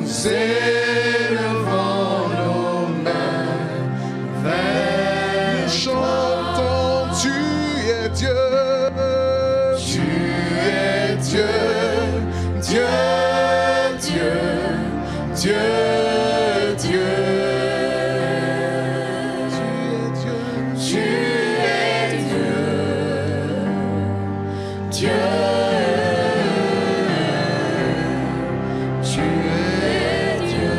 nous élevons nos mains vers nous chantons, tu es Dieu. Tu es Dieu, Dieu, Dieu, Dieu, Dieu. Tu es Dieu, Dieu. Tu es Dieu.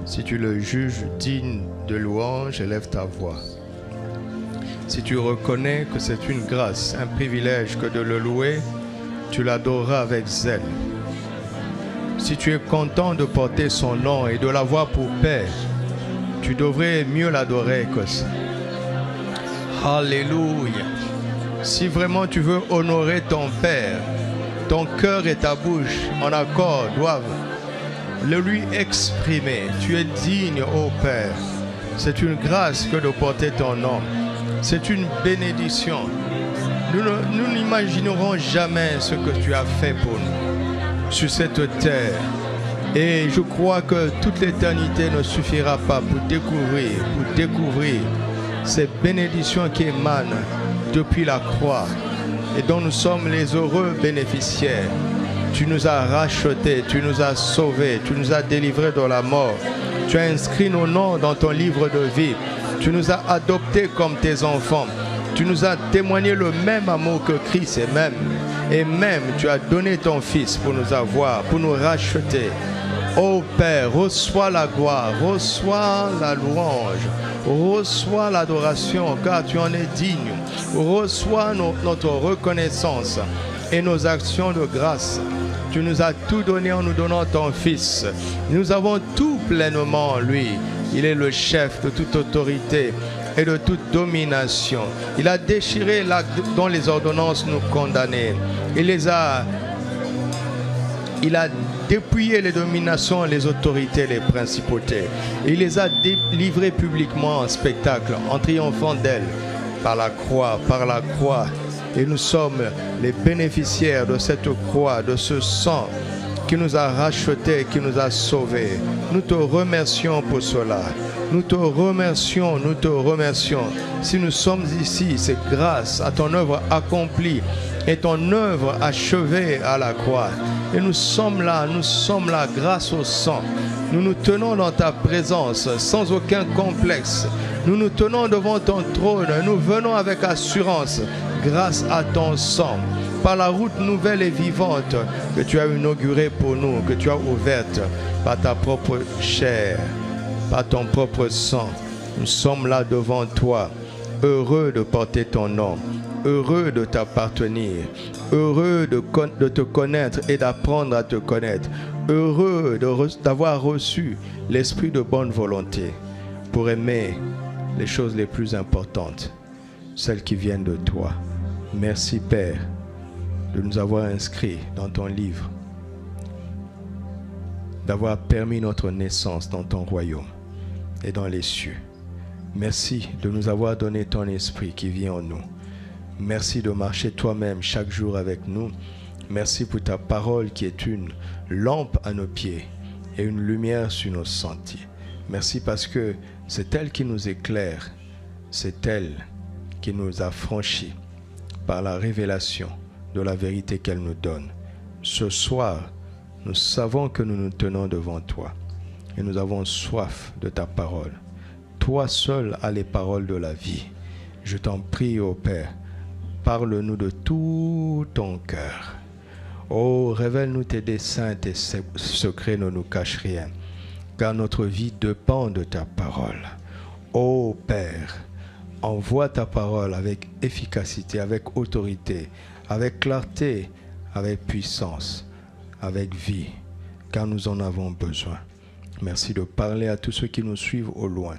Si tu le juges digne de louange, élève ta voix. Si tu reconnais que c'est une grâce, un privilège que de le louer, tu l'adoreras avec zèle. Si tu es content de porter son nom et de l'avoir pour Père, tu devrais mieux l'adorer que ça. Alléluia. Si vraiment tu veux honorer ton Père, ton cœur et ta bouche en accord doivent le lui exprimer. Tu es digne, ô Père. C'est une grâce que de porter ton nom. C'est une bénédiction. Nous n'imaginerons jamais ce que tu as fait pour nous sur cette terre. Et je crois que toute l'éternité ne suffira pas pour découvrir ces bénédictions qui émanent depuis la croix et dont nous sommes les heureux bénéficiaires. Tu nous as rachetés, tu nous as sauvés, tu nous as délivrés de la mort. Tu as inscrit nos noms dans ton livre de vie. Tu nous as adoptés comme tes enfants. Tu nous as témoigné le même amour que Christ et même tu as donné ton Fils pour nous avoir, pour nous racheter. Ô Père, reçois la gloire, reçois la louange, reçois l'adoration car tu en es digne. Reçois notre reconnaissance et nos actions de grâce. Tu nous as tout donné en nous donnant ton Fils. Nous avons tout pleinement en lui. Il est le chef de toute autorité et de toute domination. Il a déchiré l'acte dont les ordonnances nous condamnaient. Il a dépouillé les dominations, les autorités, les principautés. Il les a délivrées publiquement en spectacle, en triomphant d'elles par la croix, Et nous sommes les bénéficiaires de cette croix, de ce sang qui nous a rachetés, qui nous a sauvés. Nous te remercions pour cela. Nous te remercions. Si nous sommes ici, c'est grâce à ton œuvre accomplie et ton œuvre achevée à la croix. Et nous sommes là grâce au sang. Nous nous tenons dans ta présence sans aucun complexe. Nous nous tenons devant ton trône. Nous venons avec assurance grâce à ton sang. Par la route nouvelle et vivante que tu as inaugurée pour nous, que tu as ouverte par ta propre chair, par ton propre sang. Nous sommes là devant toi, heureux de porter ton nom, heureux de t'appartenir, heureux de te connaître et d'apprendre à te connaître, heureux d'avoir reçu l'esprit de bonne volonté pour aimer les choses les plus importantes, celles qui viennent de toi. Merci Père de nous avoir inscrits dans ton livre, d'avoir permis notre naissance dans ton royaume et dans les cieux. Merci de nous avoir donné ton esprit qui vit en nous. Merci de marcher toi-même chaque jour avec nous. Merci pour ta parole qui est une lampe à nos pieds et une lumière sur nos sentiers. Merci parce que c'est elle qui nous éclaire, c'est elle qui nous a franchis par la révélation de la vérité qu'elle nous donne. Ce soir, nous savons que nous nous tenons devant toi et nous avons soif de ta parole. Toi seul as les paroles de la vie. Je t'en prie, ô Père, parle-nous de tout ton cœur. Oh, révèle-nous tes desseins, tes secrets, ne nous cache rien, car notre vie dépend de ta parole. Ô Père, envoie ta parole avec efficacité, avec autorité, avec clarté, avec puissance, avec vie, car nous en avons besoin. Merci de parler à tous ceux qui nous suivent au loin.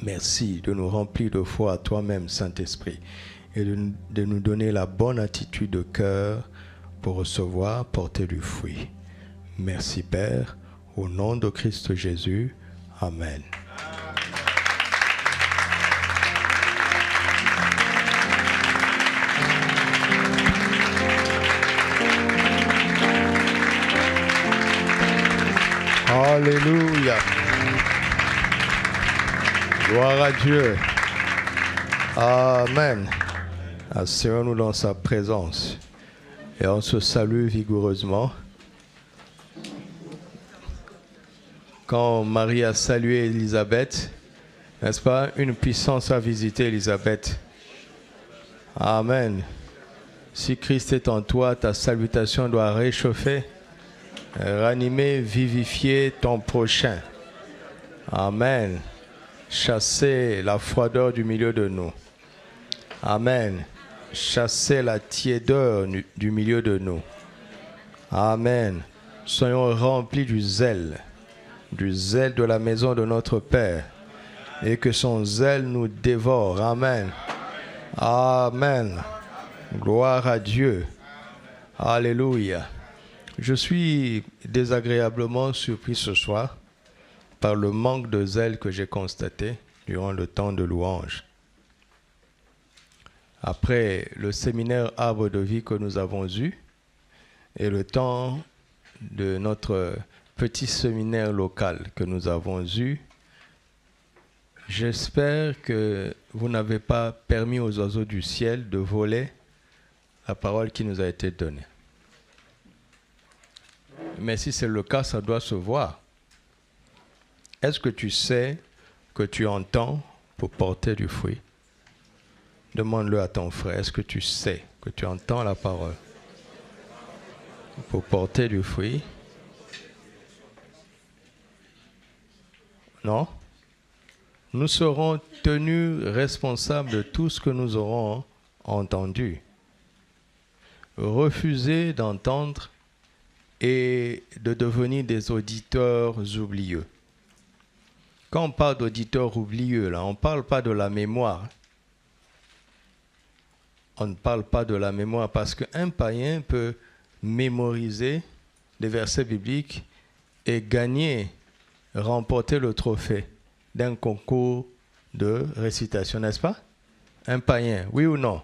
Merci de nous remplir de foi à toi-même, Saint-Esprit, et de nous donner la bonne attitude de cœur pour recevoir, porter du fruit. Merci Père, au nom de Christ Jésus. Amen. Alléluia. Gloire à Dieu. Amen. Asseyons-nous dans sa présence et on se salue vigoureusement. Quand Marie a salué Élisabeth, n'est-ce pas, une puissance a visité Élisabeth. Amen. Si Christ est en toi, ta salutation doit réchauffer, ranimer, vivifier ton prochain. Amen. Chasser la froideur du milieu de nous. Amen. Chasser la tiédeur du milieu de nous. Amen. Soyons remplis du zèle de la maison de notre Père, et que son zèle nous dévore. Amen. Amen. Gloire à Dieu. Alléluia. Je suis désagréablement surpris ce soir par le manque de zèle que j'ai constaté durant le temps de louange. Après le séminaire Arbre de vie que nous avons eu et le temps de notre petit séminaire local que nous avons eu, j'espère que vous n'avez pas permis aux oiseaux du ciel de voler la parole qui nous a été donnée. Mais si c'est le cas, ça doit se voir. Est-ce que tu sais que tu entends pour porter du fruit? Demande-le à ton frère. Est-ce que tu sais que tu entends la parole pour porter du fruit? Non? Nous serons tenus responsables de tout ce que nous aurons entendu. Refuser d'entendre et de devenir des auditeurs oublieux. Quand on parle d'auditeurs oublieux, là, on ne parle pas de la mémoire. On ne parle pas de la mémoire parce qu'un païen peut mémoriser des versets bibliques et gagner, remporter le trophée d'un concours de récitation, n'est-ce pas? Un païen, oui ou non?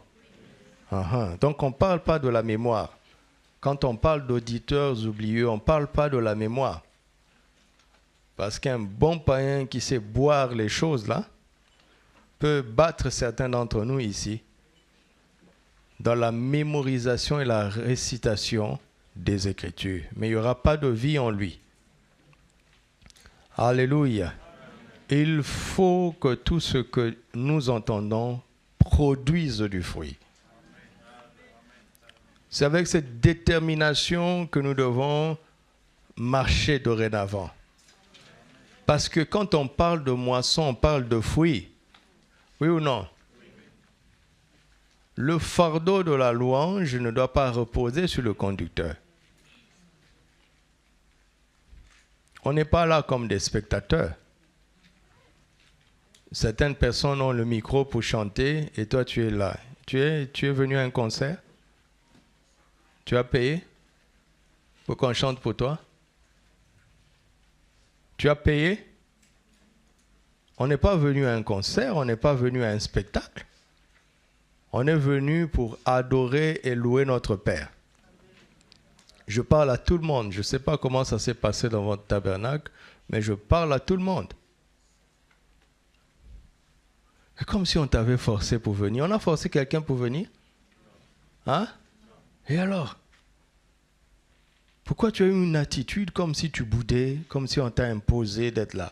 Donc on ne parle pas de la mémoire. Quand on parle d'auditeurs oublieux, on ne parle pas de la mémoire. Parce qu'un bon païen qui sait boire les choses là peut battre certains d'entre nous ici dans la mémorisation et la récitation des Écritures. Mais il n'y aura pas de vie en lui. Alléluia. Il faut que tout ce que nous entendons produise du fruit. C'est avec cette détermination que nous devons marcher dorénavant. Parce que quand on parle de moisson, on parle de fruits. Oui ou non? Le fardeau de la louange ne doit pas reposer sur le conducteur. On n'est pas là comme des spectateurs. Certaines personnes ont le micro pour chanter et toi tu es là. Tu es venu à un concert? Tu as payé pour qu'on chante pour toi? Tu as payé? On n'est pas venu à un concert, on n'est pas venu à un spectacle. On est venu pour adorer et louer notre Père. Je parle à tout le monde. Je ne sais pas comment ça s'est passé dans votre tabernacle, mais je parle à tout le monde. C'est comme si on t'avait forcé pour venir. On a forcé quelqu'un pour venir? Hein? Et alors? Pourquoi tu as eu une attitude comme si tu boudais, comme si on t'a imposé d'être là?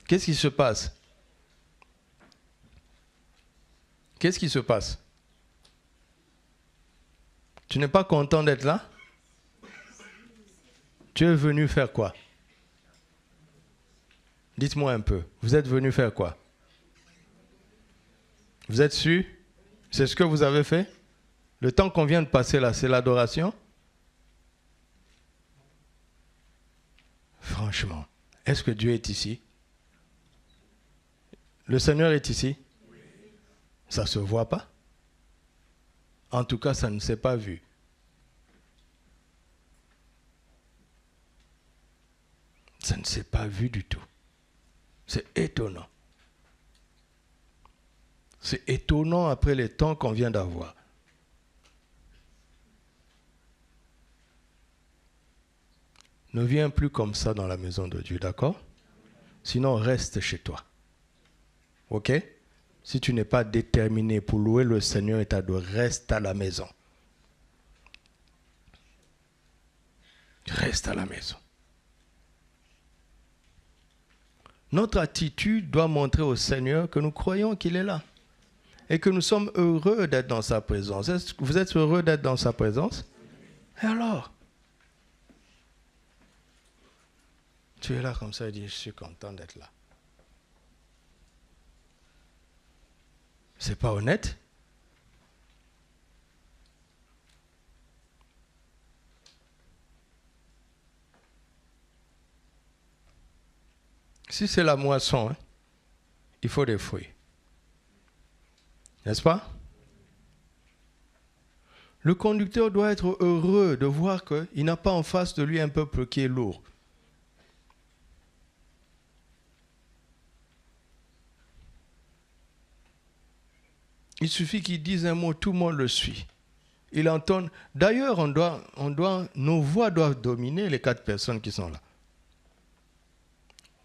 Qu'est-ce qui se passe? Qu'est-ce qui se passe? Tu n'es pas content d'être là? Tu es venu faire quoi? Dites-moi un peu. Vous êtes venu faire quoi? Vous êtes sûr? C'est ce que vous avez fait? Le temps qu'on vient de passer là, c'est l'adoration? Franchement, est-ce que Dieu est ici? Le Seigneur est ici? Ça ne se voit pas? En tout cas, ça ne s'est pas vu. Ça ne s'est pas vu du tout. C'est étonnant. C'est étonnant après les temps qu'on vient d'avoir. Ne viens plus comme ça dans la maison de Dieu, d'accord? Sinon, reste chez toi. Ok? Si tu n'es pas déterminé pour louer le Seigneur et t'adorer, reste à la maison. Reste à la maison. Notre attitude doit montrer au Seigneur que nous croyons qu'il est là. Et que nous sommes heureux d'être dans sa présence. Vous êtes heureux d'être dans sa présence? Et alors? Tu es là comme ça et dis, je suis content d'être là. C'est pas honnête? Si c'est la moisson, hein, il faut des fruits. N'est-ce pas? Le conducteur doit être heureux de voir qu'il n'a pas en face de lui un peuple qui est lourd. Il suffit qu'il dise un mot, tout le monde le suit. Il entend. D'ailleurs, nos voix doivent dominer les 4 personnes qui sont là.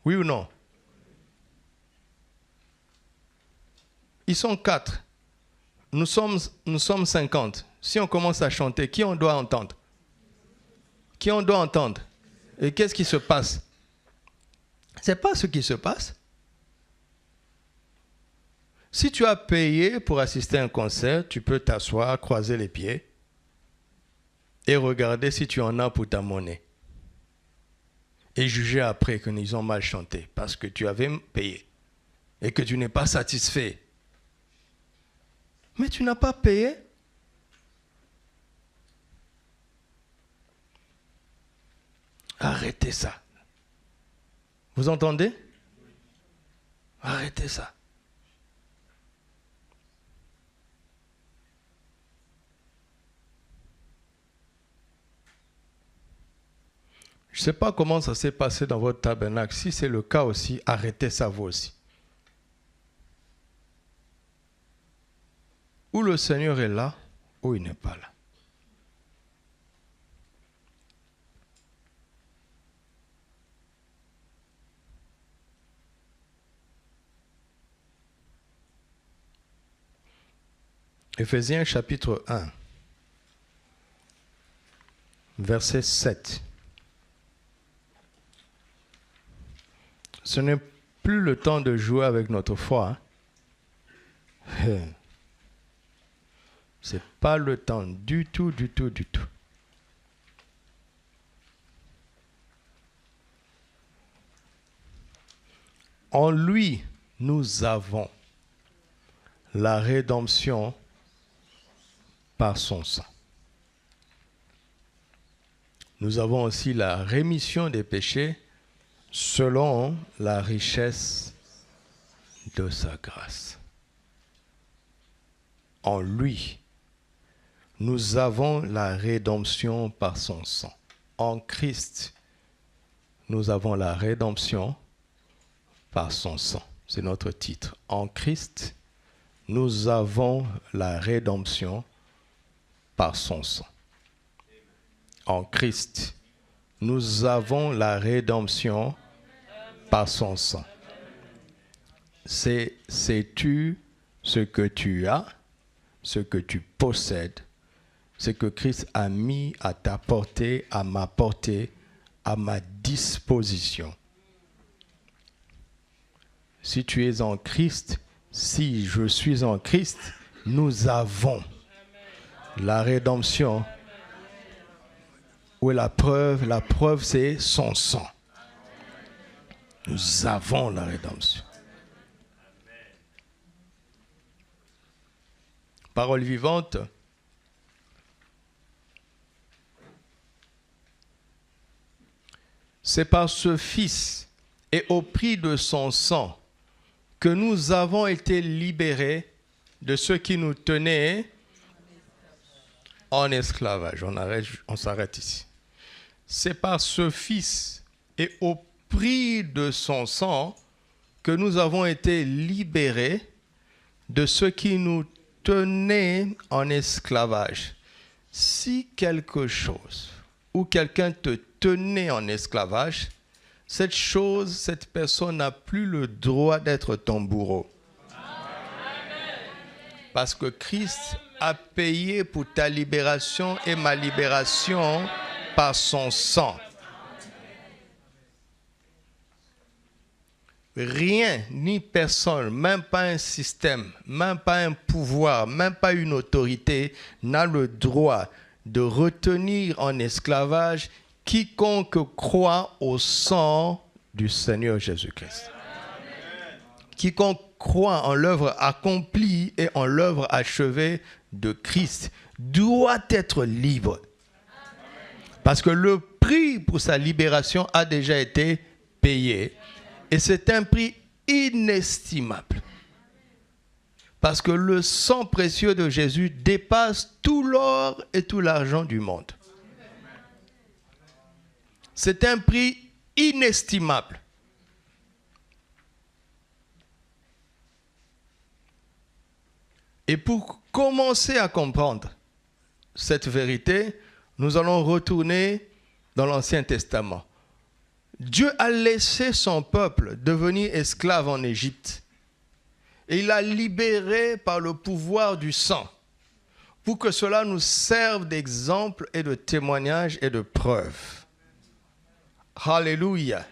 Oui ou non? Ils sont 4. Nous sommes 50. Si on commence à chanter, qui on doit entendre? Qui on doit entendre? Et qu'est-ce qui se passe? Ce n'est pas ce qui se passe. Si tu as payé pour assister à un concert, tu peux t'asseoir, croiser les pieds et regarder si tu en as pour ta monnaie. Et juger après qu'ils ont mal chanté parce que tu avais payé et que tu n'es pas satisfait. Mais tu n'as pas payé. Arrêtez ça. Vous entendez? Arrêtez ça. Je ne sais pas comment ça s'est passé dans votre tabernacle. Si c'est le cas aussi, arrêtez ça vous aussi. Ou le Seigneur est là, ou il n'est pas là. Éphésiens chapitre 1, verset 7. Ce n'est plus le temps de jouer avec notre foi. Hein? Ce n'est pas le temps du tout, du tout, du tout. En lui, nous avons la rédemption par son sang. Nous avons aussi la rémission des péchés selon la richesse de sa grâce. En lui, nous avons la rédemption par son sang. En Christ, nous avons la rédemption par son sang. C'est notre titre. En Christ, nous avons la rédemption par son sang. En Christ, nous avons la rédemption par son sang. Sais-tu ce que tu as, ce que tu possèdes, ce que Christ a mis à ta portée, à ma portée, à ma disposition? Si tu es en Christ, si je suis en Christ, nous avons la rédemption. Où est la preuve? La preuve, c'est son sang. Nous avons la rédemption. Parole vivante. C'est par ce Fils et au prix de son sang que nous avons été libérés de ceux qui nous tenaient en esclavage. On s'arrête ici. C'est par ce Fils et au prix de son sang que nous avons été libérés de ceux qui nous tenaient en esclavage. Si quelque chose ou quelqu'un te tenait en esclavage, cette personne n'a plus le droit d'être ton bourreau. Parce que Christ a payé pour ta libération et ma libération par son sang. Rien ni personne, même pas un système, même pas un pouvoir, même pas une autorité n'a le droit de retenir en esclavage quiconque croit au sang du Seigneur Jésus-Christ. Quiconque croit en l'œuvre accomplie et en l'œuvre achevée de Christ doit être libre. Parce que le prix pour sa libération a déjà été payé. Et c'est un prix inestimable. Parce que le sang précieux de Jésus dépasse tout l'or et tout l'argent du monde. C'est un prix inestimable. Et pour commencer à comprendre cette vérité, nous allons retourner dans l'Ancien Testament. Dieu a laissé son peuple devenir esclave en Égypte. Et il l'a libéré par le pouvoir du sang, pour que cela nous serve d'exemple et de témoignage et de preuve. Alléluia.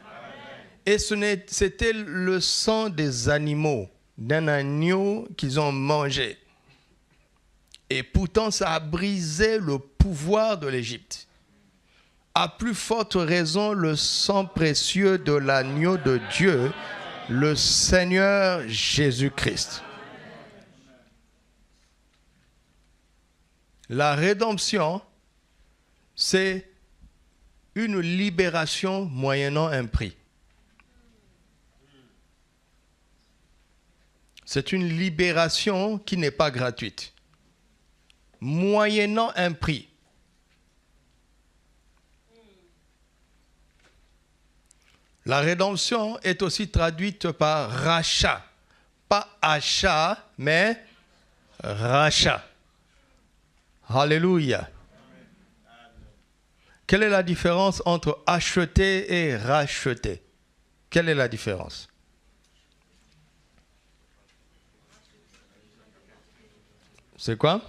Et c'était le sang des animaux, d'un agneau qu'ils ont mangé. Et pourtant, ça a brisé le pouvoir de l'Égypte. À plus forte raison, le sang précieux de l'agneau de Dieu, le Seigneur Jésus-Christ. La rédemption, c'est une libération moyennant un prix. C'est une libération qui n'est pas gratuite, moyennant un prix. La rédemption est aussi traduite par rachat. Pas achat, mais rachat. Alléluia. Quelle est la différence entre acheter et racheter? Quelle est la différence? C'est quoi?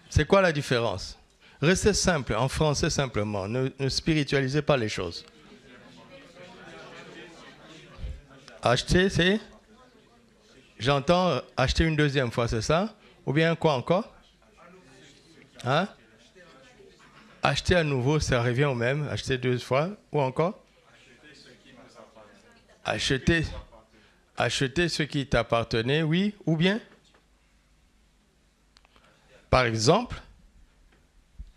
C'est quoi la différence? Restez simple, en français simplement. Ne spiritualisez pas les choses. Acheter, c'est? J'entends acheter une deuxième fois, c'est ça? Ou bien quoi encore? Hein? Acheter à nouveau, ça revient au même. Acheter deux fois, ou encore? Acheter ce qui t'appartenait, oui, ou bien? Par exemple,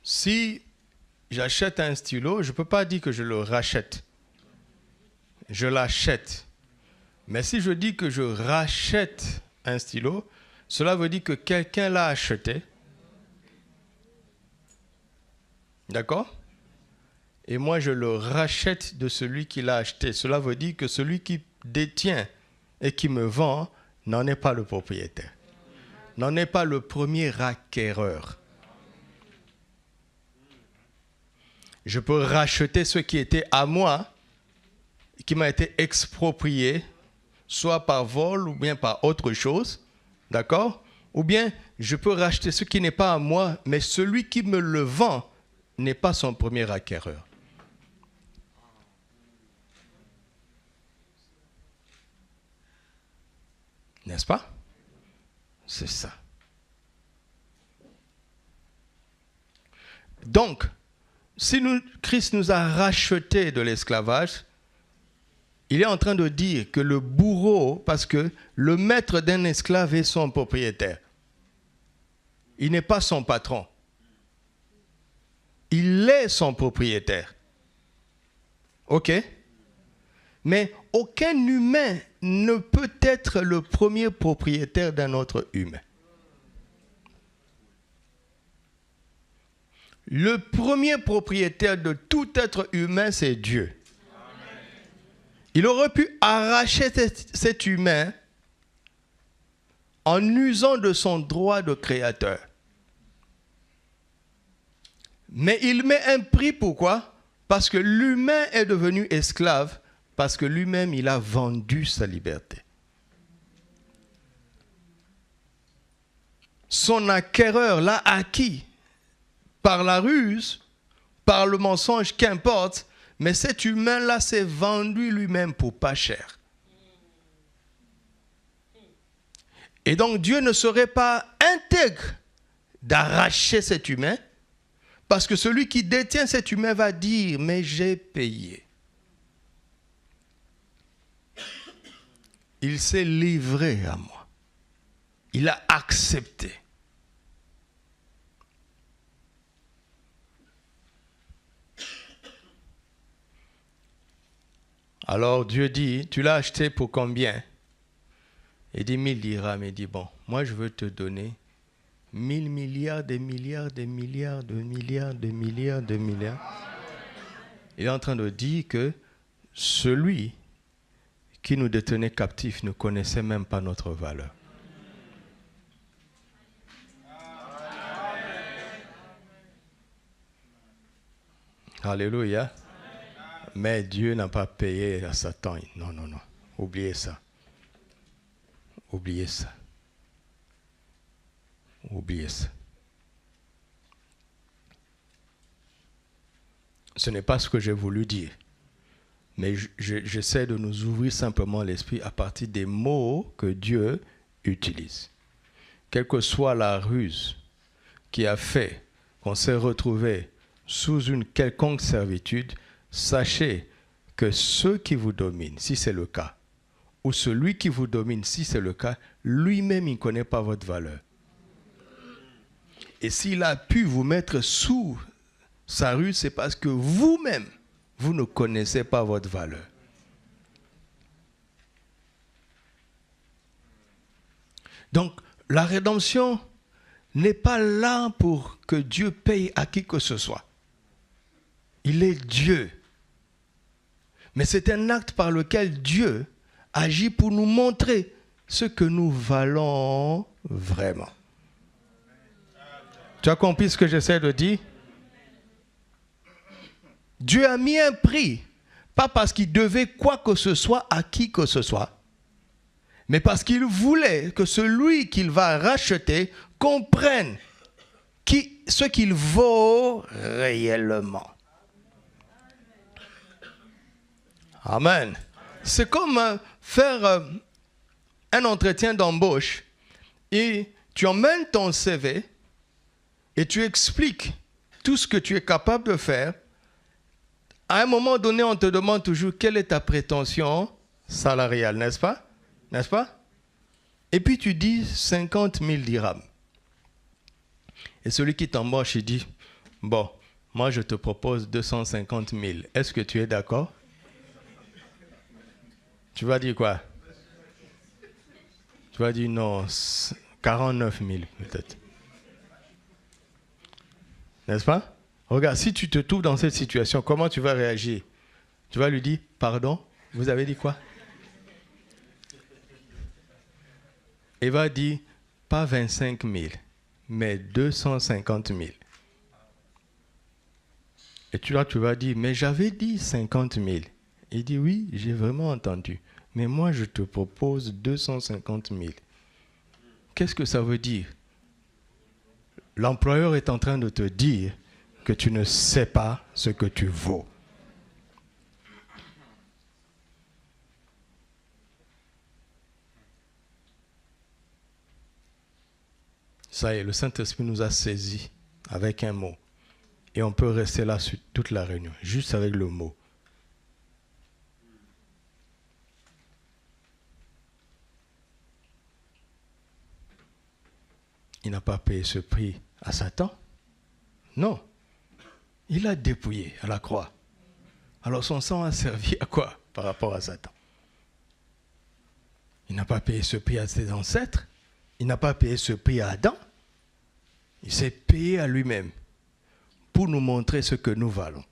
si j'achète un stylo, je ne peux pas dire que je le rachète. Je l'achète. Mais si je dis que je rachète un stylo, cela veut dire que quelqu'un l'a acheté. D'accord? Et moi, je le rachète de celui qui l'a acheté. Cela veut dire que celui qui détient et qui me vend n'en est pas le propriétaire. N'en est pas le premier acquéreur. Je peux racheter ce qui était à moi, qui m'a été exproprié, soit par vol ou bien par autre chose, d'accord? Ou bien je peux racheter ce qui n'est pas à moi, mais celui qui me le vend n'est pas son premier acquéreur. N'est-ce pas? C'est ça. Donc, si Christ nous a rachetés de l'esclavage, il est en train de dire que le bourreau, parce que le maître d'un esclave est son propriétaire. Il n'est pas son patron. Il est son propriétaire. OK? Mais aucun humain ne peut être le premier propriétaire d'un autre humain. Le premier propriétaire de tout être humain, c'est Dieu. Il aurait pu arracher cet humain en usant de son droit de créateur. Mais il met un prix, pourquoi? Parce que l'humain est devenu esclave, parce que lui-même, il a vendu sa liberté. Son acquéreur l'a acquis par la ruse, par le mensonge, qu'importe, mais cet humain-là s'est vendu lui-même pour pas cher. Et donc Dieu ne serait pas intègre d'arracher cet humain, parce que celui qui détient cet humain va dire, mais j'ai payé. Il s'est livré à moi. Il a accepté. Alors Dieu dit, tu l'as acheté pour combien? Il dit 1000 dirhams. Il dit, bon, moi je veux te donner 1000 milliards, des milliards, des milliards, de milliards, de milliards, de milliards. Il est en train de dire que celui qui nous détenait captifs ne connaissait même pas notre valeur. Alléluia. Mais Dieu n'a pas payé à Satan. Non, non, non. Oubliez ça. Oubliez ça. Oubliez ça. Ce n'est pas ce que j'ai voulu dire. Mais j'essaie de nous ouvrir simplement l'esprit à partir des mots que Dieu utilise. Quelle que soit la ruse qui a fait qu'on s'est retrouvé sous une quelconque servitude, sachez que ceux qui vous dominent, si c'est le cas, ou celui qui vous domine, si c'est le cas, lui-même, il ne connaît pas votre valeur. Et s'il a pu vous mettre sous sa ruse, c'est parce que vous-même, vous ne connaissez pas votre valeur. Donc, la rédemption n'est pas là pour que Dieu paye à qui que ce soit. Il est Dieu. Mais c'est un acte par lequel Dieu agit pour nous montrer ce que nous valons vraiment. Tu as compris ce que j'essaie de dire? Dieu a mis un prix, pas parce qu'il devait quoi que ce soit à qui que ce soit, mais parce qu'il voulait que celui qu'il va racheter comprenne ce qu'il vaut réellement. Amen. C'est comme faire un entretien d'embauche et tu emmènes ton CV et tu expliques tout ce que tu es capable de faire. À un moment donné, on te demande toujours quelle est ta prétention salariale, n'est-ce pas? N'est-ce pas? Et puis tu dis 50 000 dirhams. Et celui qui t'embauche, il dit, bon, moi je te propose 250 000. Est-ce que tu es d'accord? Tu vas dire quoi? Tu vas dire non, 49 000 peut-être. N'est-ce pas? Regarde, si tu te trouves dans cette situation, comment tu vas réagir? Tu vas lui dire, pardon, vous avez dit quoi? Il va dire, pas 25 000, mais 250 000. Et tu vas dire, mais j'avais dit 50 000. Il dit, oui, j'ai vraiment entendu. Mais moi, je te propose 250 000. Qu'est-ce que ça veut dire? L'employeur est en train de te dire que tu ne sais pas ce que tu vaux. Ça y est, le Saint-Esprit nous a saisis avec un mot. Et on peut rester là sur toute la réunion, juste avec le mot. Il n'a pas payé ce prix à Satan. Non. Il l'a dépouillé à la croix. Alors son sang a servi à quoi par rapport à Satan? Il n'a pas payé ce prix à ses ancêtres. Il n'a pas payé ce prix à Adam. Il s'est payé à lui-même pour nous montrer ce que nous valons.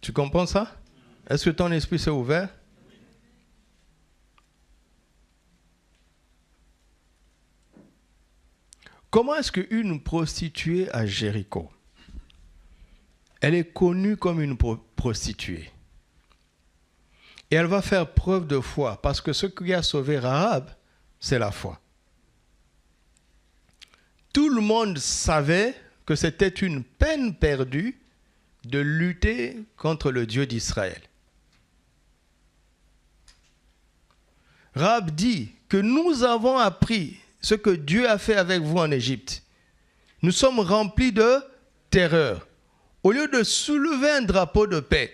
Tu comprends ça? Est-ce que ton esprit s'est ouvert? Comment est-ce qu'une prostituée à Jéricho, elle est connue comme une prostituée, et elle va faire preuve de foi, parce que ce qui a sauvé Rahab, c'est la foi. Tout le monde savait que c'était une peine perdue de lutter contre le Dieu d'Israël. Rahab dit que nous avons appris ce que Dieu a fait avec vous en Égypte. Nous sommes remplis de terreur. Au lieu de soulever un drapeau de paix,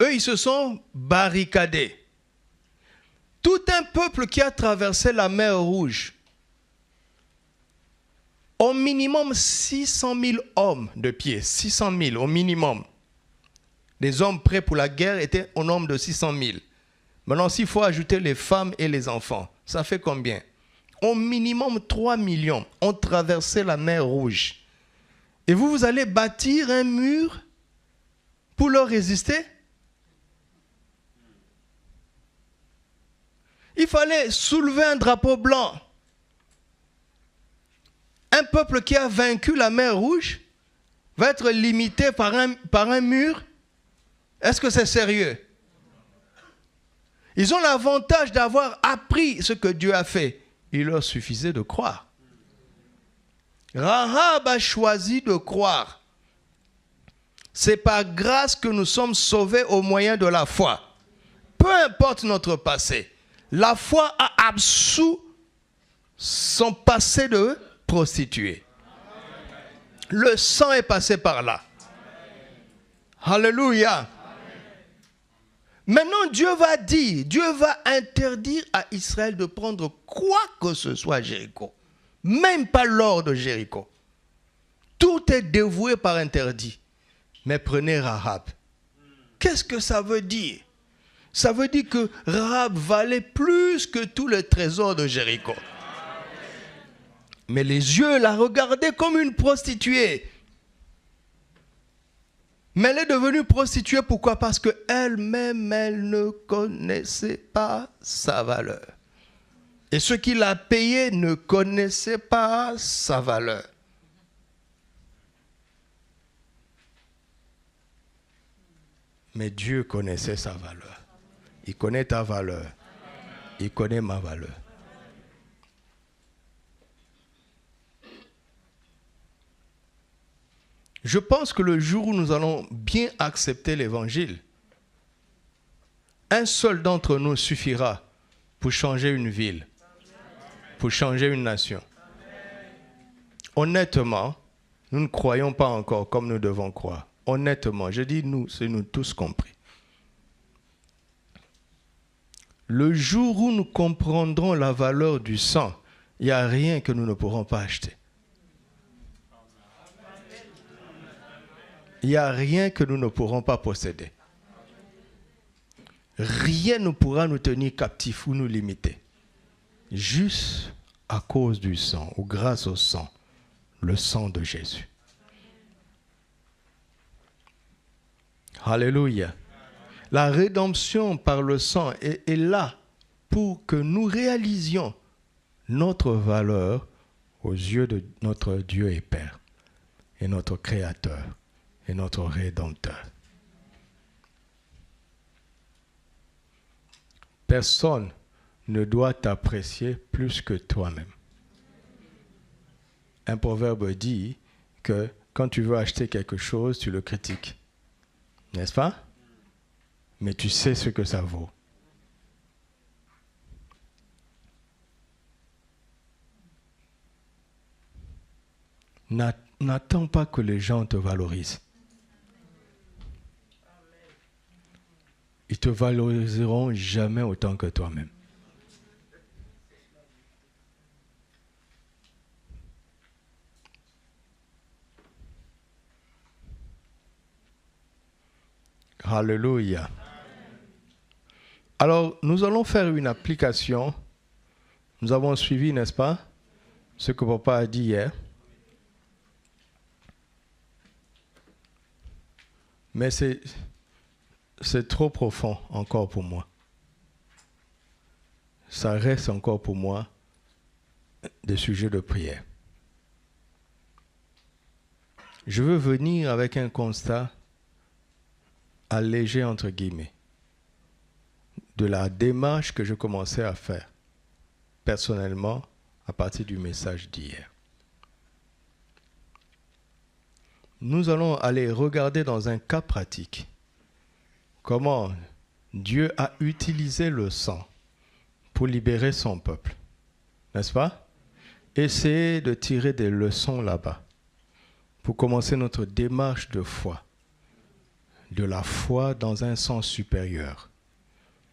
eux, ils se sont barricadés. Tout un peuple qui a traversé la mer Rouge, au minimum 600 000 hommes de pied, 600 000 au minimum. Les hommes prêts pour la guerre étaient au nombre de 600 000. Maintenant, s'il faut ajouter les femmes et les enfants, ça fait combien? Au minimum 3 millions ont traversé la mer Rouge. Et vous allez bâtir un mur pour leur résister? Il fallait soulever un drapeau blanc. Un peuple qui a vaincu la mer Rouge va être limité par un mur. Est-ce que c'est sérieux? Ils ont l'avantage d'avoir appris ce que Dieu a fait. Il leur suffisait de croire. Rahab a choisi de croire. C'est par grâce que nous sommes sauvés au moyen de la foi. Peu importe notre passé, la foi a absous son passé de prostituée. Le sang est passé par là. Alléluia. Maintenant, Dieu va interdire à Israël de prendre quoi que ce soit à Jéricho. Même pas l'or de Jéricho. Tout est dévoué par interdit. Mais prenez Rahab. Qu'est-ce que ça veut dire? Ça veut dire que Rahab valait plus que tout le trésor de Jéricho. Mais les yeux la regardaient comme une prostituée. Mais elle est devenue prostituée, pourquoi? Parce qu'elle-même, elle ne connaissait pas sa valeur. Et ceux qui l'a payée ne connaissaient pas sa valeur. Mais Dieu connaissait sa valeur. Il connaît ta valeur. Il connaît ma valeur. Je pense que le jour où nous allons bien accepter l'évangile, un seul d'entre nous suffira pour changer une ville, pour changer une nation. Honnêtement, nous ne croyons pas encore comme nous devons croire. Honnêtement, je dis nous, c'est nous tous compris. Le jour où nous comprendrons la valeur du sang, il n'y a rien que nous ne pourrons pas acheter. Il n'y a rien que nous ne pourrons pas posséder. Rien ne pourra nous tenir captifs ou nous limiter. Juste à cause du sang, ou grâce au sang, le sang de Jésus. Alléluia. La rédemption par le sang est là pour que nous réalisions notre valeur aux yeux de notre Dieu et Père et notre Créateur et notre Rédempteur. Personne ne doit t'apprécier plus que toi-même. Un proverbe dit que quand tu veux acheter quelque chose, tu le critiques. N'est-ce pas? Mais tu sais ce que ça vaut. N'attends pas que les gens te valorisent. Ils te valoriseront jamais autant que toi-même. Alléluia. Alors, nous allons faire une application. Nous avons suivi, n'est-ce pas, ce que papa a dit hier. Mais c'est trop profond encore pour moi. Ça reste encore pour moi des sujets de prière. Je veux venir avec un constat allégé, entre guillemets, de la démarche que je commençais à faire personnellement à partir du message d'hier. Nous allons aller regarder dans un cas pratique comment Dieu a utilisé le sang pour libérer son peuple. N'est-ce pas? Essayez de tirer des leçons là-bas pour commencer notre démarche de foi. De la foi dans un sens supérieur,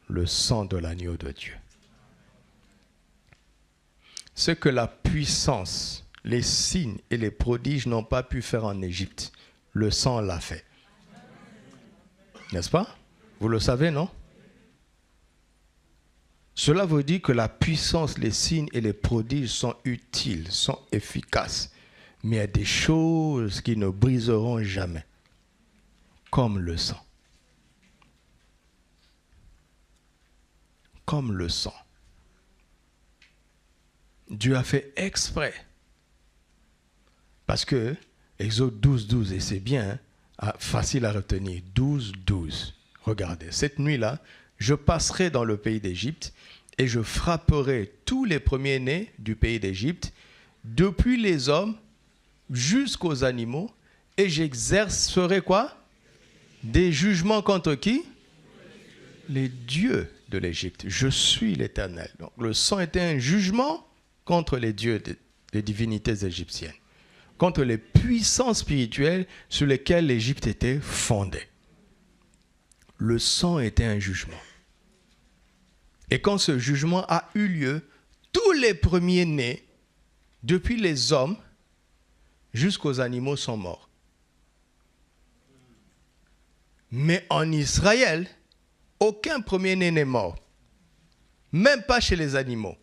le sang de l'agneau de Dieu. Ce que la puissance, les signes et les prodiges n'ont pas pu faire en Égypte, le sang l'a fait. N'est-ce pas? Vous le savez, non? Cela veut dire que la puissance, les signes et les prodiges sont utiles, sont efficaces. Mais il y a des choses qui ne briseront jamais, comme le sang. Comme le sang. Dieu a fait exprès. Parce que Exode 12, 12, et c'est bien, facile à retenir, 12, 12. Regardez, cette nuit-là, je passerai dans le pays d'Égypte et je frapperai tous les premiers-nés du pays d'Égypte, depuis les hommes jusqu'aux animaux, et j'exercerai quoi? Des jugements contre qui? Les dieux de l'Égypte. Je suis l'Éternel. Donc le sang était un jugement contre les dieux des divinités égyptiennes, contre les puissances spirituelles sur lesquelles l'Égypte était fondée. Le sang était un jugement. Et quand ce jugement a eu lieu, tous les premiers-nés, depuis les hommes jusqu'aux animaux, sont morts. Mais en Israël, aucun premier-né n'est mort. Même pas chez les animaux.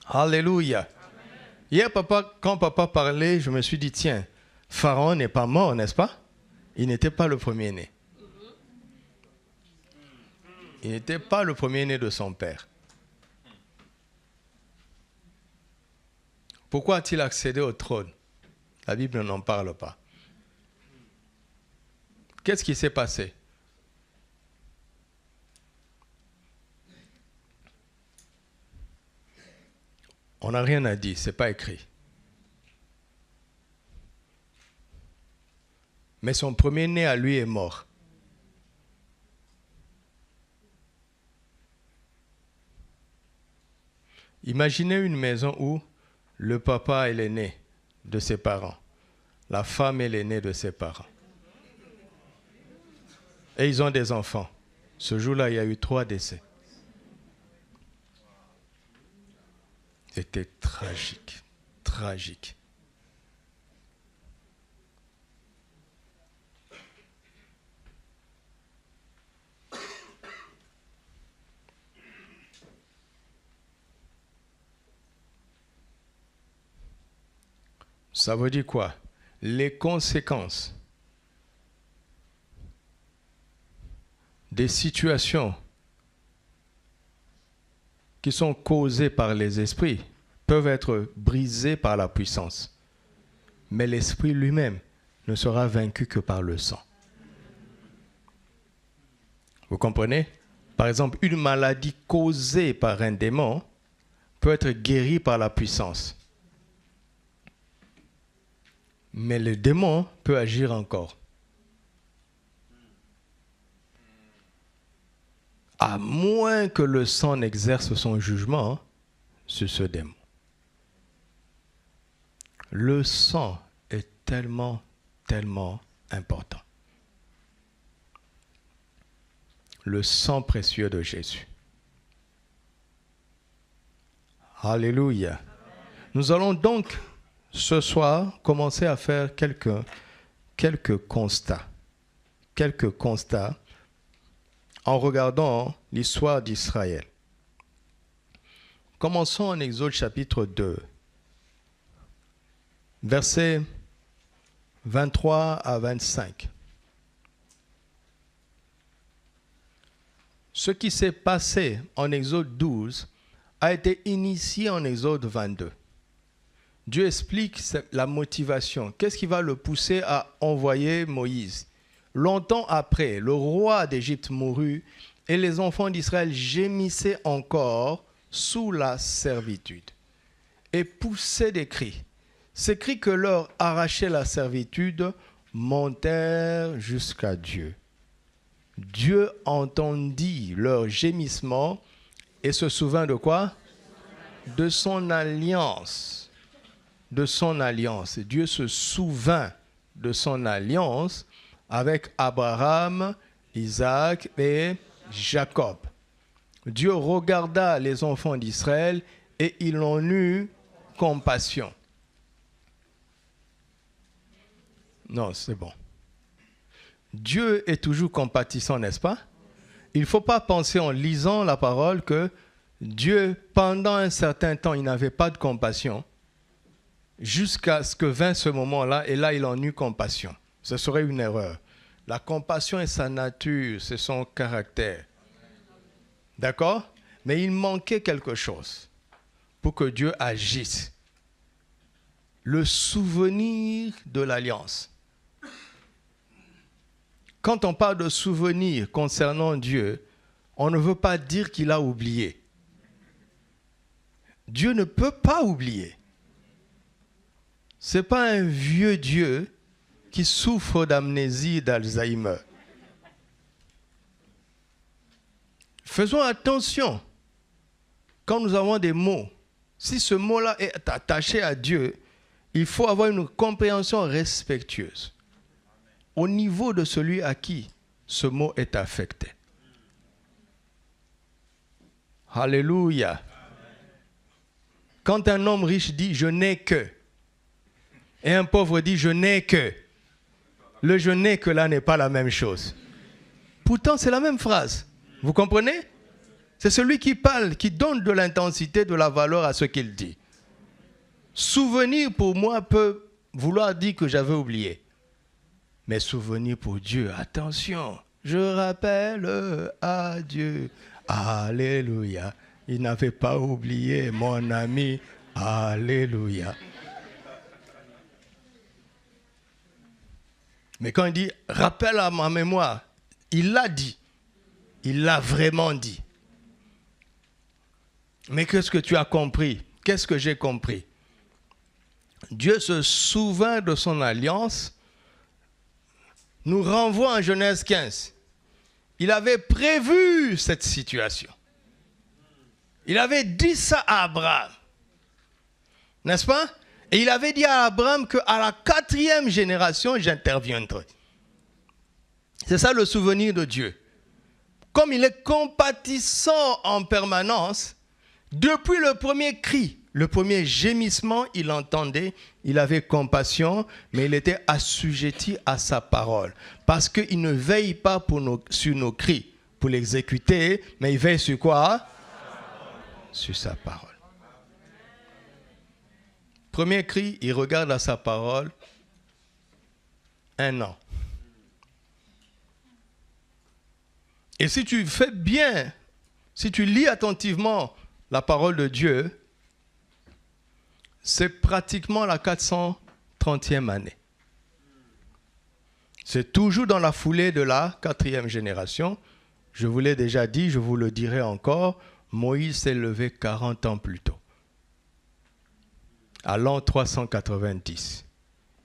Alléluia. Hier, quand papa parlait, je me suis dit, tiens, Pharaon n'est pas mort, n'est-ce pas? Il n'était pas le premier-né. Il n'était pas le premier-né de son père. Pourquoi a-t-il accédé au trône? La Bible n'en parle pas. Qu'est-ce qui s'est passé? On n'a rien à dire, ce n'est pas écrit. Mais son premier-né à lui est mort. Imaginez une maison où le papa est l'aîné de ses parents, la femme est l'aînée de ses parents. Et ils ont des enfants. Ce jour-là, il y a eu 3 décès. C'était tragique, tragique. Ça veut dire quoi? Les conséquences des situations qui sont causées par les esprits peuvent être brisées par la puissance. Mais l'esprit lui-même ne sera vaincu que par le sang. Vous comprenez? Par exemple, une maladie causée par un démon peut être guérie par la puissance. Mais le démon peut agir encore. À moins que le sang n'exerce son jugement sur ce démon. Le sang est tellement, tellement important. Le sang précieux de Jésus. Alléluia. Nous allons donc ce soir commencer à faire quelques constats. Quelques constats en regardant l'histoire d'Israël. Commençons en Exode chapitre 2, versets 23 à 25. Ce qui s'est passé en Exode 12 a été initié en Exode 22. Dieu explique la motivation. Qu'est-ce qui va le pousser à envoyer Moïse? Longtemps après, le roi d'Égypte mourut et les enfants d'Israël gémissaient encore sous la servitude et poussaient des cris. Ces cris que leur arrachait la servitude montèrent jusqu'à Dieu. Dieu entendit leur gémissement et se souvint de quoi? De son alliance. De son alliance. Dieu se souvint de son alliance avec Abraham, Isaac et Jacob. Dieu regarda les enfants d'Israël et il en eut compassion. Non, c'est bon. Dieu est toujours compatissant, n'est-ce pas? Il ne faut pas penser en lisant la parole que Dieu, pendant un certain temps, il n'avait pas de compassion, jusqu'à ce que vint ce moment-là, et là, il en eut compassion. Ce serait une erreur. La compassion est sa nature, c'est son caractère. D'accord? Mais il manquait quelque chose pour que Dieu agisse. Le souvenir de l'alliance. Quand on parle de souvenir concernant Dieu, on ne veut pas dire qu'il a oublié. Dieu ne peut pas oublier. Ce n'est pas un vieux Dieu qui souffre d'amnésie, d'Alzheimer. Faisons attention quand nous avons des mots. Si ce mot-là est attaché à Dieu, il faut avoir une compréhension respectueuse au niveau de celui à qui ce mot est affecté. Alléluia. Quand un homme riche dit « je n'ai que » et un pauvre dit « je n'ai que », le « je n'ai que » là n'est pas la même chose. Pourtant, c'est la même phrase. Vous comprenez? C'est celui qui parle, qui donne de l'intensité, de la valeur à ce qu'il dit. Souvenir pour moi peut vouloir dire que j'avais oublié. Mais souvenir pour Dieu, attention, je rappelle à Dieu. Alléluia. Il n'avait pas oublié mon ami. Alléluia. Mais quand il dit rappelle à ma mémoire, il l'a dit. Il l'a vraiment dit. Mais qu'est-ce que tu as compris? Qu'est-ce que j'ai compris? Dieu se souvint de son alliance, nous renvoie en Genèse 15. Il avait prévu cette situation. Il avait dit ça à Abraham. N'est-ce pas? Et il avait dit à Abraham qu'à la 4e génération, j'interviendrai. C'est ça le souvenir de Dieu. Comme il est compatissant en permanence, depuis le premier cri, le premier gémissement, il entendait, il avait compassion, mais il était assujetti à sa parole. Parce qu'il ne veille pas sur nos cris pour l'exécuter, mais il veille sur quoi? Sur sa parole. Premier cri, il regarde à sa parole. 1 an. Et si tu fais bien, si tu lis attentivement la parole de Dieu, c'est pratiquement la 430e année. C'est toujours dans la foulée de la 4e génération. Je vous l'ai déjà dit, je vous le dirai encore, Moïse s'est levé 40 ans plus tôt. À l'an 390.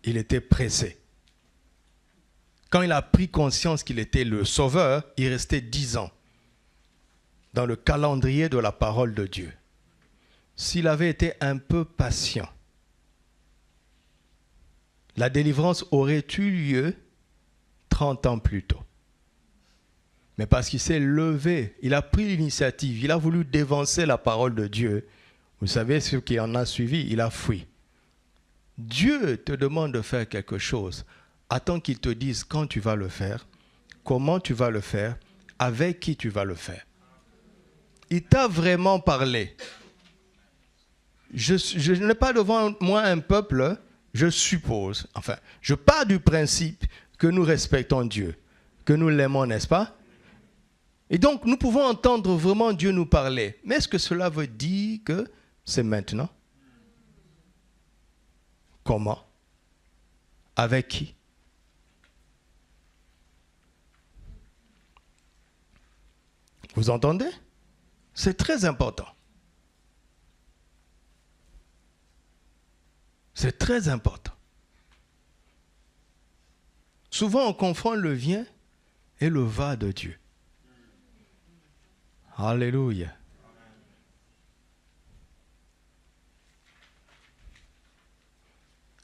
Il était pressé. Quand il a pris conscience qu'il était le sauveur, il restait 10 ans dans le calendrier de la parole de Dieu. S'il avait été un peu patient, la délivrance aurait eu lieu 30 ans plus tôt. Mais parce qu'il s'est levé, il a pris l'initiative, il a voulu dévancer la parole de Dieu. Vous savez ce qui en a suivi, il a fui. Dieu te demande de faire quelque chose. Attends qu'il te dise quand tu vas le faire, comment tu vas le faire, avec qui tu vas le faire. Il t'a vraiment parlé. Je n'ai pas devant moi un peuple, je suppose, enfin, je pars du principe que nous respectons Dieu, que nous l'aimons, n'est-ce pas? Et donc, nous pouvons entendre vraiment Dieu nous parler. Mais est-ce que cela veut dire que c'est maintenant? Comment? Avec qui? Vous entendez? C'est très important. C'est très important. Souvent, on confond le vient et le va de Dieu. Alléluia.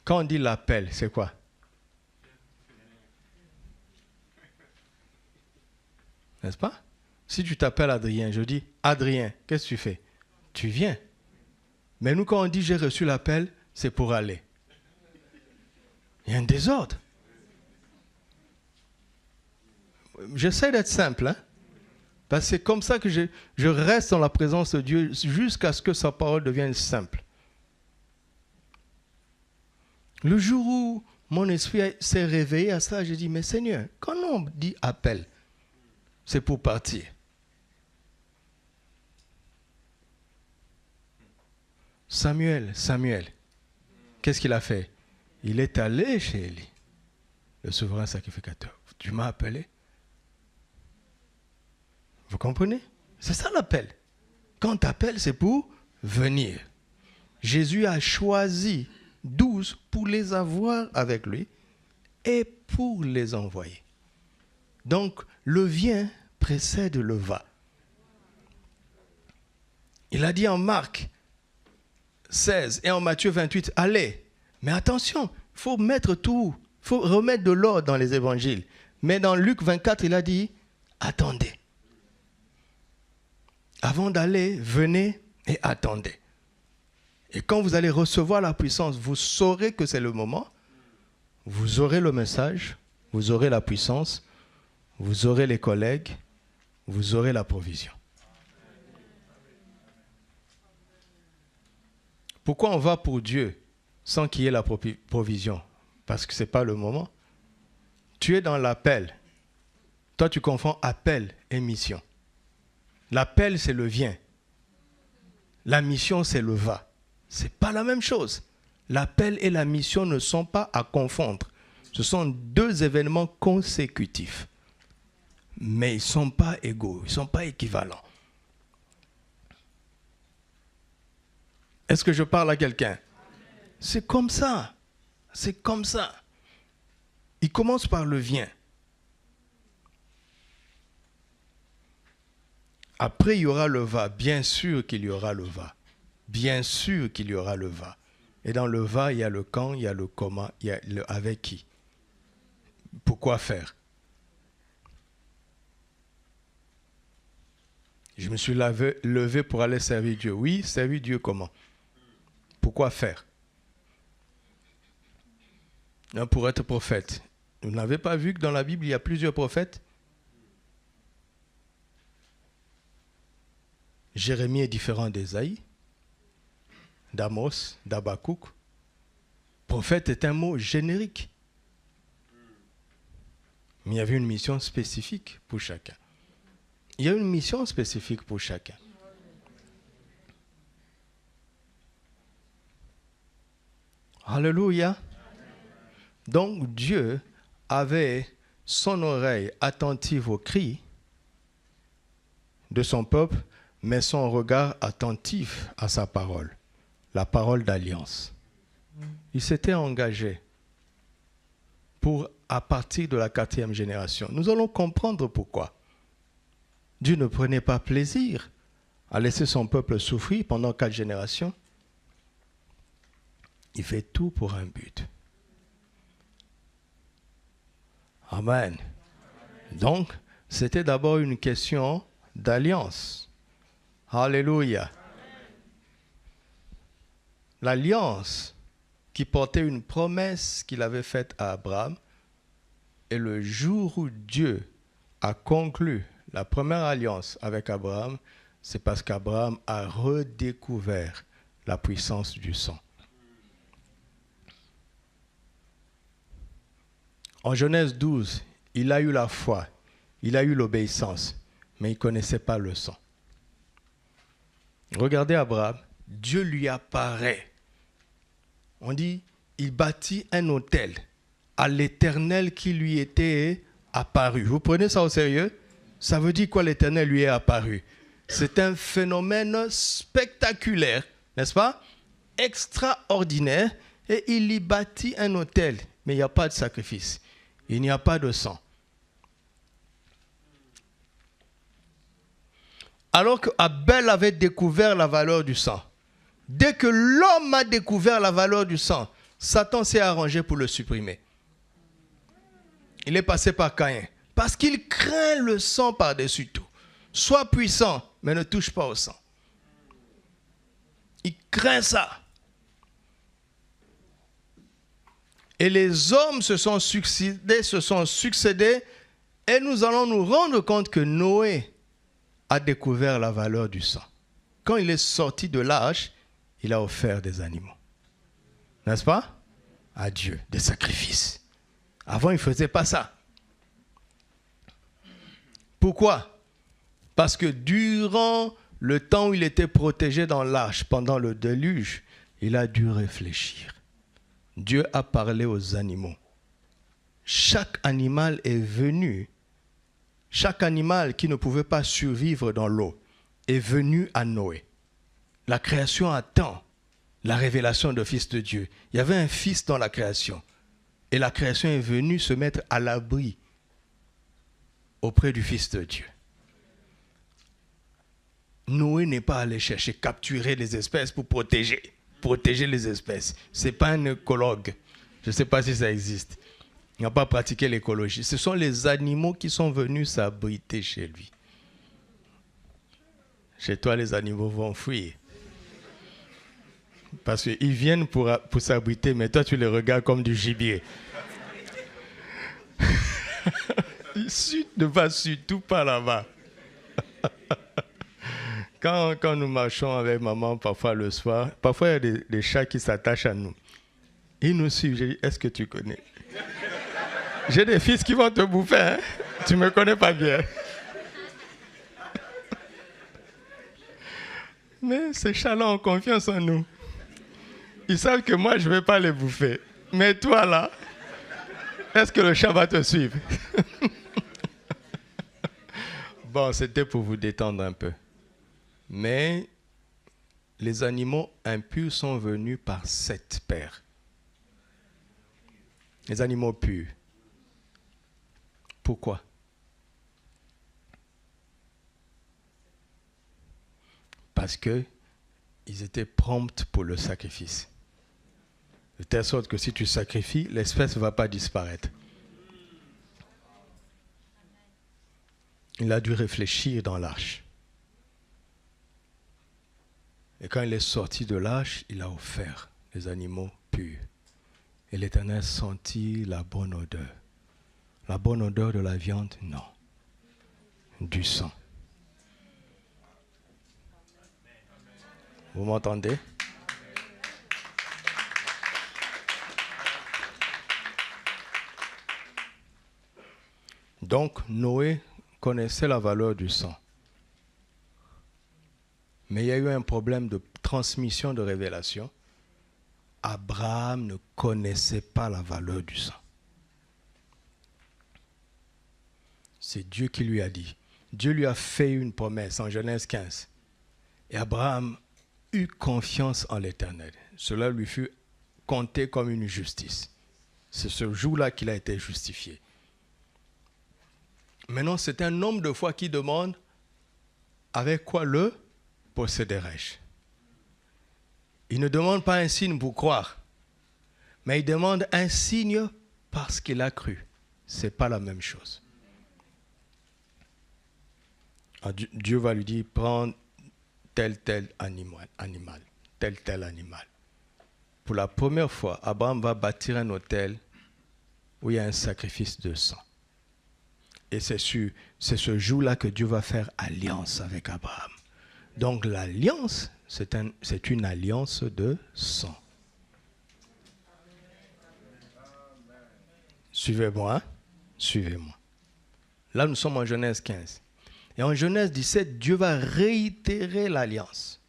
Quand on dit l'appel, c'est quoi? N'est-ce pas? Si tu t'appelles Adrien, je dis Adrien, qu'est-ce que tu fais? Tu viens. Mais nous, quand on dit j'ai reçu l'appel, c'est pour aller. Il y a un désordre. J'essaie d'être simple, hein? Parce que c'est comme ça que je reste dans la présence de Dieu jusqu'à ce que sa parole devienne simple. Le jour où mon esprit s'est réveillé à ça, j'ai dit, mais Seigneur, quand on dit appel, c'est pour partir. Samuel, qu'est-ce qu'il a fait? Il est allé chez Élie, le souverain sacrificateur. Tu m'as appelé? Vous comprenez? C'est ça l'appel. Quand tu appelles, c'est pour venir. Jésus a choisi 12 pour les avoir avec lui et pour les envoyer. Donc, le vient précède le va. Il a dit en Marc 16 et en Matthieu 28, allez. Mais attention, il faut mettre tout, il faut remettre de l'ordre dans les évangiles. Mais dans Luc 24, il a dit, attendez. Avant d'aller, venez et attendez. Et quand vous allez recevoir la puissance, vous saurez que c'est le moment. Vous aurez le message, vous aurez la puissance, vous aurez les collègues, vous aurez la provision. Pourquoi on va pour Dieu sans qu'il y ait la provision? Parce que ce n'est pas le moment. Tu es dans l'appel. Toi, tu confonds appel et mission. L'appel, c'est le vient. La mission, c'est le va. Ce n'est pas la même chose. L'appel et la mission ne sont pas à confondre. Ce sont deux événements consécutifs. Mais ils ne sont pas égaux, ils ne sont pas équivalents. Est-ce que je parle à quelqu'un? C'est comme ça. C'est comme ça. Il commence par le vient. Après, il y aura le va. Bien sûr qu'il y aura le va. Bien sûr qu'il y aura le va. Et dans le va, il y a le quand, il y a le comment, il y a le avec qui. Pourquoi faire? Je me suis levé pour aller servir Dieu. Oui, servir Dieu comment? Pourquoi faire? Pour être prophète. Vous n'avez pas vu que dans la Bible, il y a plusieurs prophètes? Jérémie est différent d'Ésaïe, d'Amos, d'Habakkuk. Prophète est un mot générique. Mais il y avait une mission spécifique pour chacun. Il y a une mission spécifique pour chacun. Alléluia. Donc Dieu avait son oreille attentive aux cris de son peuple, mais son regard attentif à sa parole, la parole d'alliance. Il s'était engagé pour, à partir de la 4e génération. Nous allons comprendre pourquoi. Dieu ne prenait pas plaisir à laisser son peuple souffrir pendant 4 générations. Il fait tout pour un but. Amen. Donc, c'était d'abord une question d'alliance. Alléluia. L'alliance qui portait une promesse qu'il avait faite à Abraham, et le jour où Dieu a conclu la première alliance avec Abraham, c'est parce qu'Abraham a redécouvert la puissance du sang. En Genèse 12, il a eu la foi, il a eu l'obéissance, mais il ne connaissait pas le sang. Regardez Abraham, Dieu lui apparaît. On dit, il bâtit un autel à l'Éternel qui lui était apparu. Vous prenez ça au sérieux? Ça veut dire quoi, l'Éternel lui est apparu? C'est un phénomène spectaculaire, n'est-ce pas? Extraordinaire. Et il y bâtit un autel. Mais il n'y a pas de sacrifice. Il n'y a pas de sang. Alors qu'Abel avait découvert la valeur du sang. Dès que l'homme a découvert la valeur du sang, Satan s'est arrangé pour le supprimer. Il est passé par Caïn. Parce qu'il craint le sang par-dessus tout. Sois puissant, mais ne touche pas au sang. Il craint ça. Et les hommes se sont succédés, et nous allons nous rendre compte que Noé a découvert la valeur du sang. Quand il est sorti de l'arche, il a offert des animaux. N'est-ce pas? À Dieu, des sacrifices. Avant, il ne faisait pas ça. Pourquoi? Parce que durant le temps où il était protégé dans l'arche, pendant le déluge, il a dû réfléchir. Dieu a parlé aux animaux. Chaque animal est venu. Chaque animal qui ne pouvait pas survivre dans l'eau est venu à Noé. La création attend la révélation du Fils de Dieu. Il y avait un fils dans la création. Et la création est venue se mettre à l'abri auprès du Fils de Dieu. Noé n'est pas allé chercher, capturer les espèces pour protéger les espèces. Ce n'est pas un écologue. Je ne sais pas si ça existe. Il n'a pas pratiqué l'écologie. Ce sont les animaux qui sont venus s'abriter chez lui. Chez toi, les animaux vont fuir. Parce qu'ils viennent pour s'abriter, mais toi, tu les regardes comme du gibier. Ne va surtout pas là-bas. Quand nous marchons avec maman, parfois le soir, parfois il y a des chats qui s'attachent à nous. Ils nous suivent. J'ai dit, est-ce que tu connais? J'ai des fils qui vont te bouffer. Hein? Tu ne me connais pas bien. Mais ces chats-là ont confiance en nous. Ils savent que moi, je ne vais pas les bouffer. Mais toi, là, est-ce que le chat va te suivre? Bon, c'était pour vous détendre un peu. Mais les animaux impurs sont venus par 7 paires. Les animaux purs. Pourquoi? Parce qu'ils étaient prompts pour le sacrifice. De telle sorte que si tu sacrifies, l'espèce ne va pas disparaître. Il a dû réfléchir dans l'arche. Et quand il est sorti de l'arche, il a offert les animaux purs. Et l'Éternel sentit la bonne odeur. La bonne odeur de la viande, non. Du sang. Vous m'entendez? Donc, Noé connaissait la valeur du sang. Mais il y a eu un problème de transmission de révélation. Abraham ne connaissait pas la valeur du sang. C'est Dieu qui lui a dit. Dieu lui a fait une promesse en Genèse 15. Et Abraham eut confiance en l'Éternel. Cela lui fut compté comme une justice. C'est ce jour-là qu'il a été justifié. Maintenant, c'est un homme de foi qui demande avec quoi le posséderai-je? Il ne demande pas un signe pour croire, mais il demande un signe parce qu'il a cru. Ce n'est pas la même chose. Dieu va lui dire, prends tel animal. Pour la première fois, Abraham va bâtir un autel où il y a un sacrifice de sang. Et c'est ce jour-là que Dieu va faire alliance avec Abraham. Donc l'alliance, c'est une alliance de sang. Suivez-moi, hein? Suivez-moi. Là, nous sommes en Genèse 15. Et en Genèse 17, Dieu va réitérer l'alliance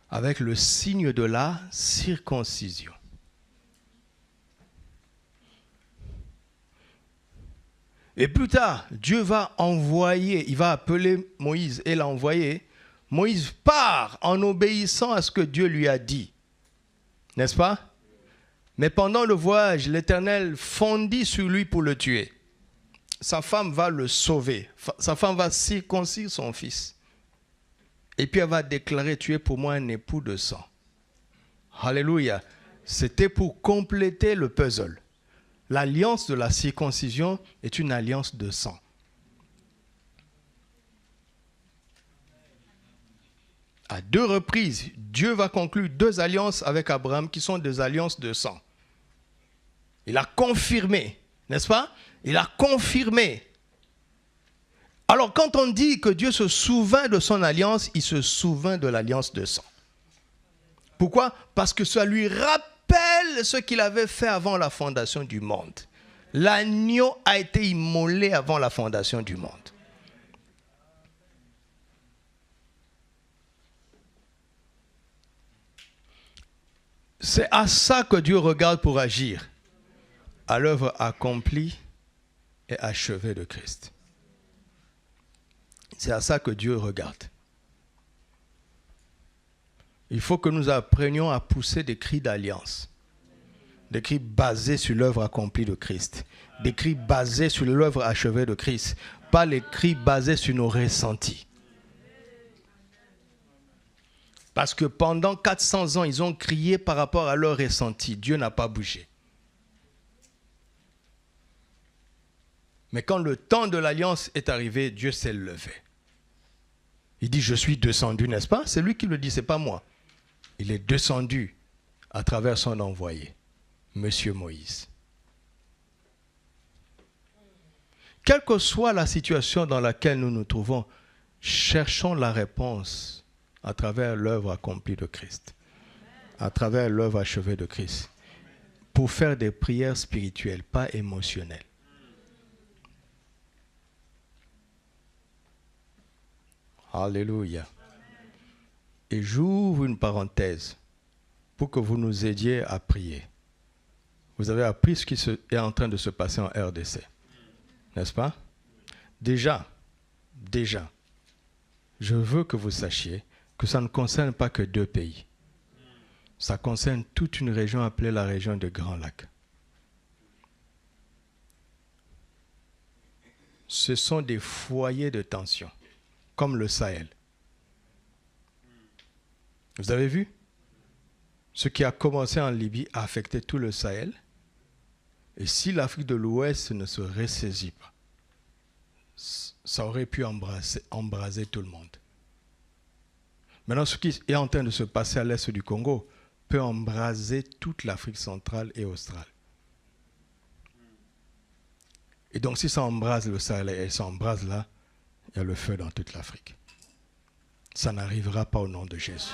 avec le signe de la circoncision. Et plus tard, Dieu va envoyer, il va appeler Moïse et l'envoyer. Moïse part en obéissant à ce que Dieu lui a dit. N'est-ce pas? Mais pendant le voyage, l'Éternel fondit sur lui pour le tuer. Sa femme va le sauver. Sa femme va circoncire son fils. Et puis elle va déclarer, tu es pour moi un époux de sang. Alléluia. C'était pour compléter le puzzle. L'alliance de la circoncision est une alliance de sang. À 2 reprises, Dieu va conclure 2 alliances avec Abraham qui sont des alliances de sang. Il a confirmé, n'est-ce pas? Il a confirmé. Alors quand on dit que Dieu se souvint de son alliance, il se souvint de l'alliance de sang. Pourquoi? Parce que ça lui rappelle ce qu'il avait fait avant la fondation du monde. L'agneau a été immolé avant la fondation du monde. C'est à ça que Dieu regarde pour agir, à l'œuvre accomplie et achevée de Christ. C'est à ça que Dieu regarde. Il faut que nous apprenions à pousser des cris d'alliance, des cris basés sur l'œuvre accomplie de Christ, des cris basés sur l'œuvre achevée de Christ, pas les cris basés sur nos ressentis. Parce que pendant 400 ans, ils ont crié par rapport à leurs ressentis. Dieu n'a pas bougé. Mais quand le temps de l'alliance est arrivé, Dieu s'est levé. Il dit, je suis descendu, n'est-ce pas? C'est lui qui le dit, ce n'est pas moi. Il est descendu à travers son envoyé, Monsieur Moïse. Quelle que soit la situation dans laquelle nous nous trouvons, cherchons la réponse à travers l'œuvre accomplie de Christ, à travers l'œuvre achevée de Christ, pour faire des prières spirituelles, pas émotionnelles. Alléluia. Et j'ouvre une parenthèse pour que vous nous aidiez à prier. Vous avez appris ce qui est en train de se passer en RDC, n'est-ce pas? Déjà, je veux que vous sachiez que ça ne concerne pas que 2 pays. Ça concerne toute une région appelée la région de Grand Lac. Ce sont des foyers de tension, comme le Sahel. Vous avez vu? Ce qui a commencé en Libye a affecté tout le Sahel. Et si l'Afrique de l'Ouest ne se ressaisit pas, ça aurait pu embraser tout le monde. Maintenant, ce qui est en train de se passer à l'est du Congo peut embraser toute l'Afrique centrale et australe. Et donc, si ça embrase le Sahel et ça embrase là, il y a le feu dans toute l'Afrique. Ça n'arrivera pas au nom de Jésus.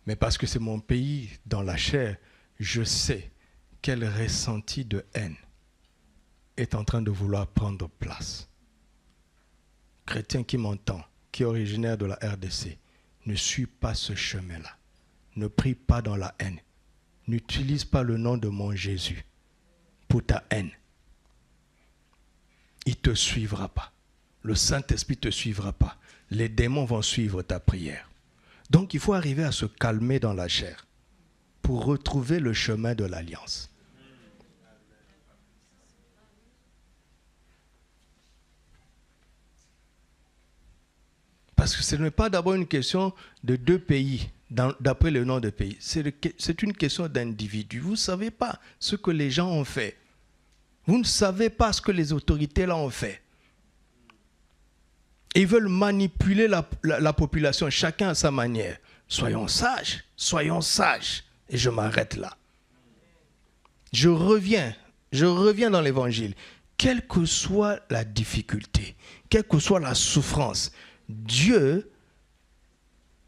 Mais parce que c'est mon pays dans la chair, je sais quel ressenti de haine est en train de vouloir prendre place. Chrétien qui m'entend, qui est originaire de la RDC, ne suis pas ce chemin-là. Ne prie pas dans la haine. N'utilise pas le nom de mon Jésus pour ta haine. Il ne te suivra pas. Le Saint-Esprit ne te suivra pas. Les démons vont suivre ta prière. Donc il faut arriver à se calmer dans la chair pour retrouver le chemin de l'alliance. Parce que ce n'est pas d'abord une question de 2 pays, d'après le nom de pays. C'est une question d'individu. Vous ne savez pas ce que les gens ont fait. Vous ne savez pas ce que les autorités là ont fait. Ils veulent manipuler la population, chacun à sa manière. Soyons sages. Et je m'arrête là. Je reviens dans l'évangile. Quelle que soit la difficulté, quelle que soit la souffrance, Dieu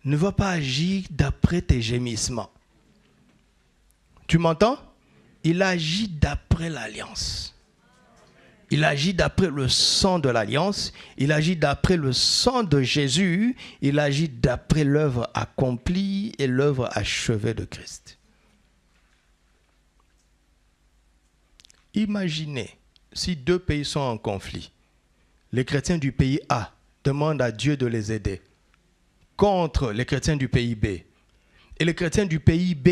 ne va pas agir d'après tes gémissements. Tu m'entends? Il agit d'après l'alliance. Il agit d'après le sang de l'alliance, il agit d'après le sang de Jésus, il agit d'après l'œuvre accomplie et l'œuvre achevée de Christ. Imaginez si deux pays sont en conflit. Les chrétiens du pays A demandent à Dieu de les aider contre les chrétiens du pays B. Et les chrétiens du pays B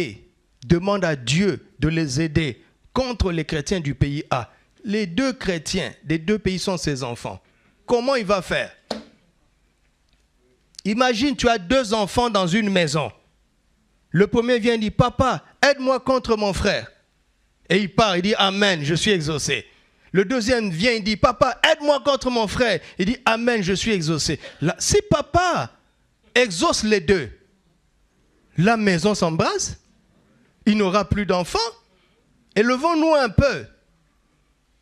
demandent à Dieu de les aider contre les chrétiens du pays A. Les deux chrétiens des deux pays sont ses enfants. Comment il va faire? Imagine, tu as deux enfants dans une maison. Le premier vient et dit, papa, aide-moi contre mon frère. Et il part, il dit, amen, je suis exaucé. Le deuxième vient et dit, papa, aide-moi contre mon frère. Il dit, amen, je suis exaucé. Là, si papa exauce les deux, la maison s'embrase, il n'aura plus d'enfants. Élevons-nous un peu.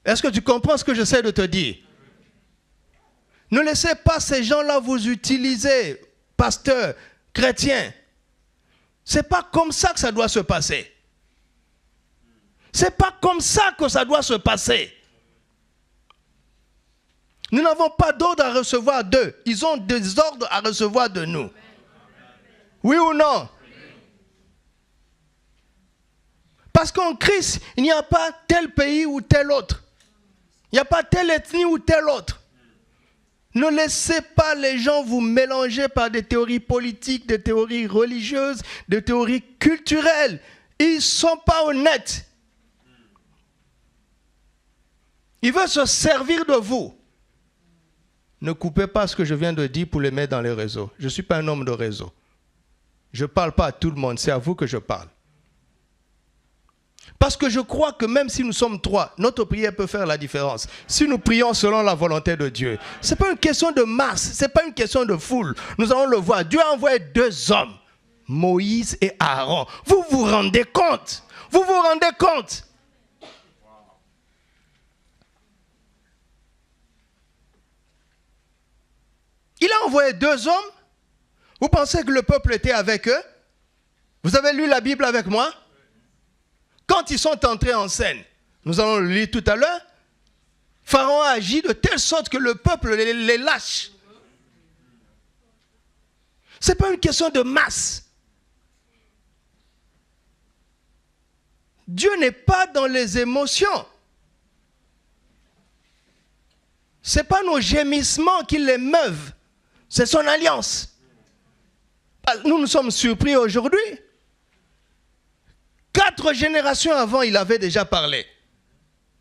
Est-ce que tu comprends ce que j'essaie de te dire? Ne laissez pas ces gens-là vous utiliser, pasteurs, chrétiens. Ce n'est pas comme ça que ça doit se passer. Ce n'est pas comme ça que ça doit se passer. Nous n'avons pas d'ordre à recevoir d'eux. Ils ont des ordres à recevoir de nous. Oui ou non? Parce qu'en Christ, il n'y a pas tel pays ou tel autre. Il n'y a pas telle ethnie ou telle autre. Ne laissez pas les gens vous mélanger par des théories politiques, des théories religieuses, des théories culturelles. Ils ne sont pas honnêtes. Ils veulent se servir de vous. Ne coupez pas ce que je viens de dire pour les mettre dans les réseaux. Je ne suis pas un homme de réseau. Je ne parle pas à tout le monde, c'est à vous que je parle. Parce que je crois que même si nous sommes trois, notre prière peut faire la différence. Si nous prions selon la volonté de Dieu, ce n'est pas une question de masse, ce n'est pas une question de foule. Nous allons le voir. Dieu a envoyé deux hommes, Moïse et Aaron. Vous vous rendez compte? Vous vous rendez compte? Il a envoyé deux hommes. Vous pensez que le peuple était avec eux? Vous avez lu la Bible avec moi? Quand ils sont entrés en scène, nous allons le lire tout à l'heure, Pharaon a agi de telle sorte que le peuple les lâche. Ce n'est pas une question de masse. Dieu n'est pas dans les émotions. Ce n'est pas nos gémissements qui l'émeuvent. C'est son alliance. Nous nous sommes surpris aujourd'hui. 4 générations avant, il avait déjà parlé.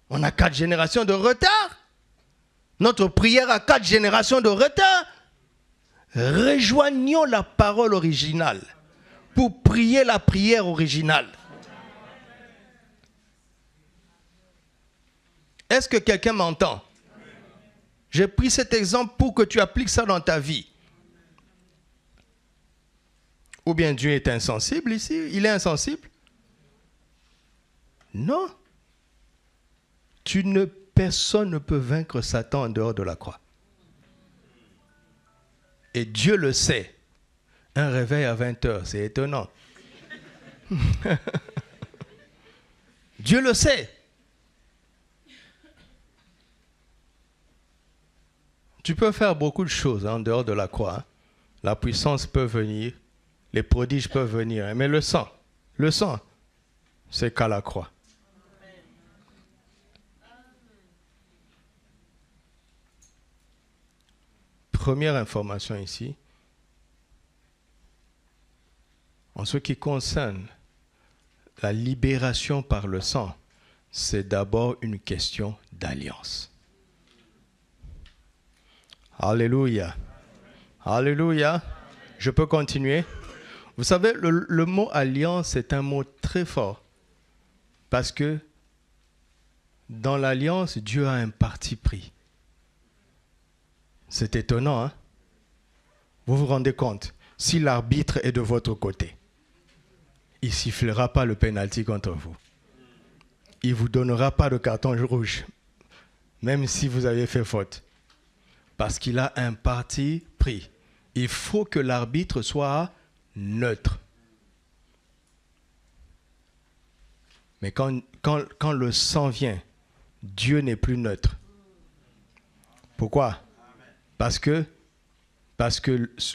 On a 4 générations de retard. Notre prière a 4 générations de retard. Rejoignons la parole originale pour prier la prière originale. Est-ce que quelqu'un m'entend? J'ai pris cet exemple pour que tu appliques ça dans ta vie. Ou bien Dieu est insensible ici? Il est insensible? Non. Personne ne peut vaincre Satan en dehors de la croix. Et Dieu le sait. Un réveil à 20h, c'est étonnant. Dieu le sait. Tu peux faire beaucoup de choses en dehors de la croix. La puissance peut venir, les prodiges peuvent venir, mais le sang, c'est qu'à la croix. Première information ici, en ce qui concerne la libération par le sang, c'est d'abord une question d'alliance. Alléluia. Alléluia. Je peux continuer? Vous savez, le mot alliance est un mot très fort. Parce que dans l'alliance, Dieu a un parti pris. C'est étonnant, hein? Vous vous rendez compte? Si l'arbitre est de votre côté, il ne sifflera pas le pénalty contre vous. Il ne vous donnera pas de carton rouge, même si vous avez fait faute. Parce qu'il a un parti pris. Il faut que l'arbitre soit neutre. Mais quand le sang vient, Dieu n'est plus neutre. Pourquoi? Parce que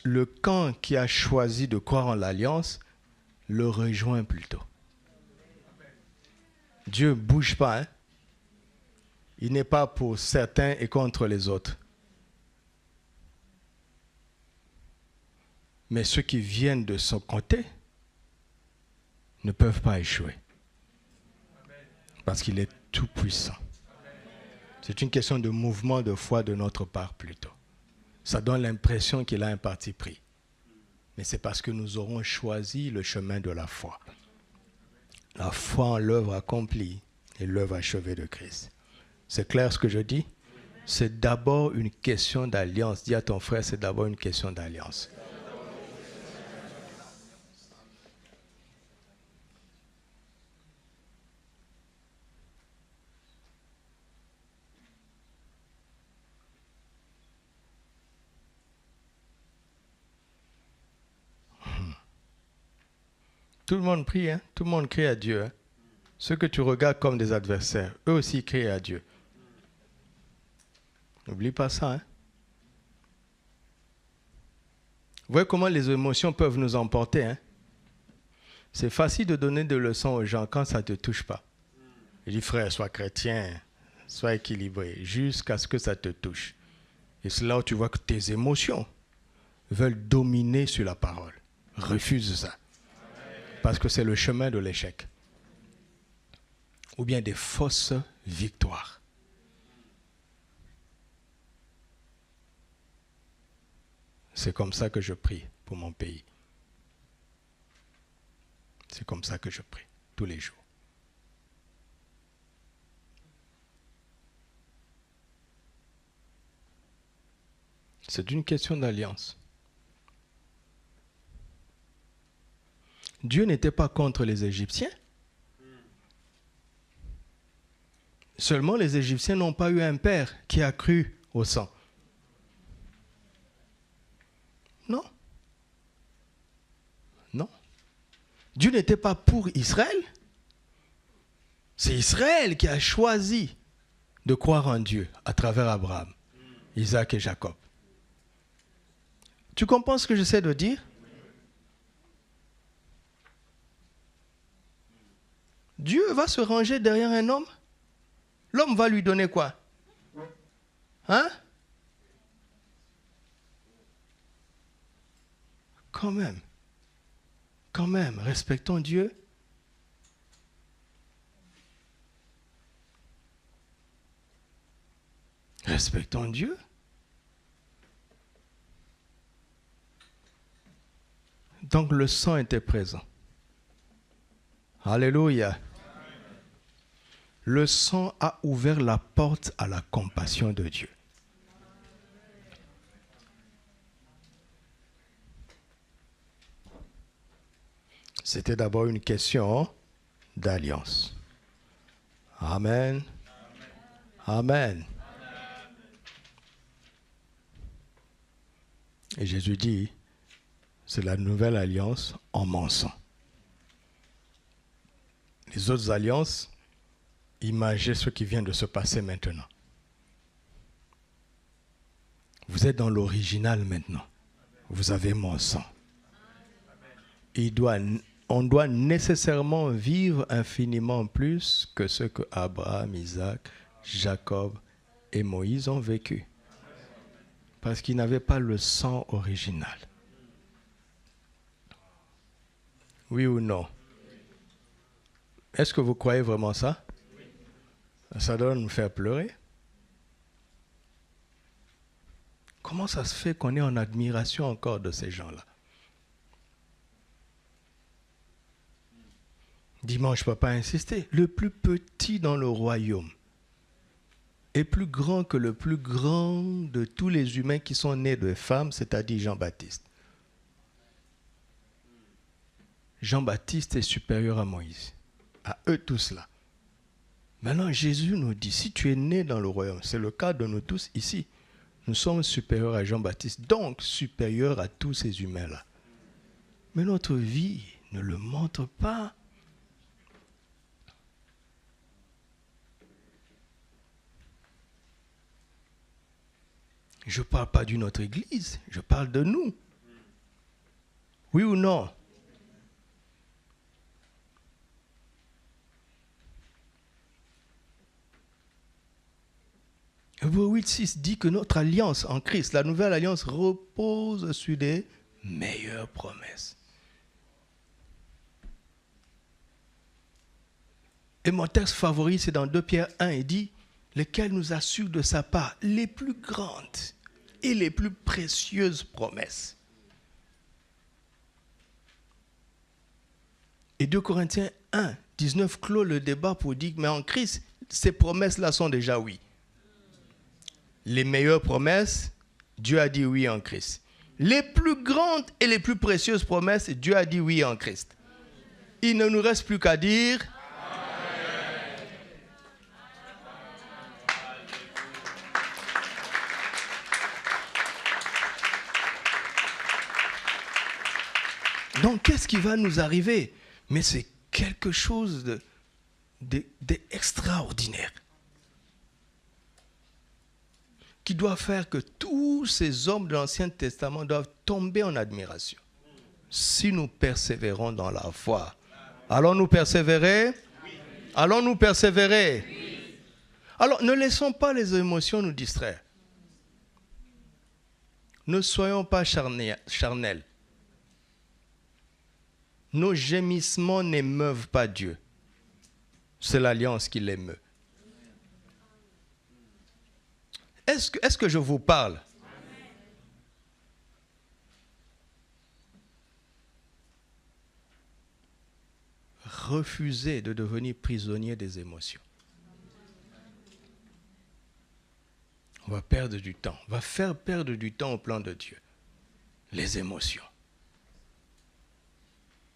le camp qui a choisi de croire en l'alliance le rejoint plutôt. Dieu ne bouge pas. Hein? Il n'est pas pour certains et contre les autres. Mais ceux qui viennent de son côté ne peuvent pas échouer. Parce qu'il est tout puissant. C'est une question de mouvement de foi de notre part plutôt. Ça donne l'impression qu'il a un parti pris. Mais c'est parce que nous aurons choisi le chemin de la foi. La foi en l'œuvre accomplie et l'œuvre achevée de Christ. C'est clair ce que je dis? C'est d'abord une question d'alliance. Dis à ton frère, c'est d'abord une question d'alliance. Tout le monde prie, hein? Tout le monde crie à Dieu. Hein? Ceux que tu regardes comme des adversaires, eux aussi crient à Dieu. N'oublie pas ça. Hein? Vous voyez comment les émotions peuvent nous emporter. Hein? C'est facile de donner des leçons aux gens quand ça ne te touche pas. Je dis, frère, sois chrétien, sois équilibré, jusqu'à ce que ça te touche. Et c'est là où tu vois que tes émotions veulent dominer sur la parole. Refuse ça. Parce que c'est le chemin de l'échec. Ou bien des fausses victoires. C'est comme ça que je prie pour mon pays. C'est comme ça que je prie tous les jours. C'est une question d'alliance. Dieu n'était pas contre les Égyptiens. Seulement les Égyptiens n'ont pas eu un père qui a cru au sang. Non. Non. Dieu n'était pas pour Israël. C'est Israël qui a choisi de croire en Dieu à travers Abraham, Isaac et Jacob. Tu comprends ce que j'essaie de dire? Dieu va se ranger derrière un homme. L'homme va lui donner quoi? Hein? Quand même, respectons Dieu. Respectons Dieu. Donc le sang était présent. Alléluia. Le sang a ouvert la porte à la compassion de Dieu. C'était d'abord une question d'alliance. Amen. Amen. Et Jésus dit, c'est la nouvelle alliance en mon sang. Les autres alliances, imaginez ce qui vient de se passer maintenant. Vous êtes dans l'original maintenant. Vous avez mon sang. On doit nécessairement vivre infiniment plus que ce que Abraham, Isaac, Jacob et Moïse ont vécu. Parce qu'ils n'avaient pas le sang original. Oui ou non? Est-ce que vous croyez vraiment ça? Ça doit nous faire pleurer. Comment ça se fait qu'on est en admiration encore de ces gens-là? Dimanche, je ne peux pas insister. Le plus petit dans le royaume est plus grand que le plus grand de tous les humains qui sont nés de femmes, c'est-à-dire Jean-Baptiste. Jean-Baptiste est supérieur à Moïse, à eux tous là. Maintenant, Jésus nous dit, si tu es né dans le royaume, c'est le cas de nous tous ici, nous sommes supérieurs à Jean-Baptiste, donc supérieurs à tous ces humains-là. Mais notre vie ne le montre pas. Je ne parle pas d'une autre église, je parle de nous. Oui ou non? Hébreux 8:6 dit que notre alliance en Christ, la nouvelle alliance, repose sur des meilleures promesses. Et mon texte favori, c'est dans 2 Pierre 1, il dit, lesquels nous assurent de sa part les plus grandes et les plus précieuses promesses. Et 2 Corinthiens 1, 19 clôt le débat pour dire, mais en Christ, ces promesses-là sont déjà oui. Les meilleures promesses, Dieu a dit oui en Christ. Les plus grandes et les plus précieuses promesses, Dieu a dit oui en Christ. Il ne nous reste plus qu'à dire Amen. Donc, qu'est-ce qui va nous arriver? Mais c'est quelque chose d'extraordinaire. Qui doit faire que tous ces hommes de l'Ancien Testament doivent tomber en admiration. Si nous persévérons dans la foi. Allons-nous persévérer? Oui. Allons-nous persévérer? Oui. Alors, ne laissons pas les émotions nous distraire. Ne soyons pas charnels. Nos gémissements n'émeuvent pas Dieu. C'est l'alliance qui l'émeut. Est-ce que je vous parle? Refusez de devenir prisonnier des émotions. On va perdre du temps. On va faire perdre du temps au plan de Dieu. Les émotions.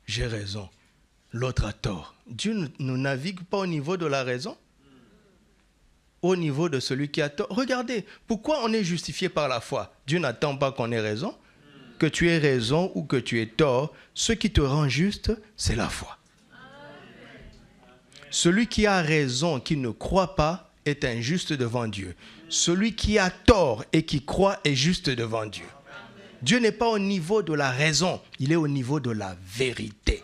J'ai raison. L'autre a tort. Dieu ne navigue pas au niveau de la raison. Au niveau de celui qui a tort. Regardez, pourquoi on est justifié par la foi? Dieu n'attend pas qu'on ait raison. Que tu aies raison ou que tu aies tort, ce qui te rend juste, c'est la foi. Celui qui a raison, qui ne croit pas, est injuste devant Dieu. Celui qui a tort et qui croit est juste devant Dieu. Dieu n'est pas au niveau de la raison, il est au niveau de la vérité.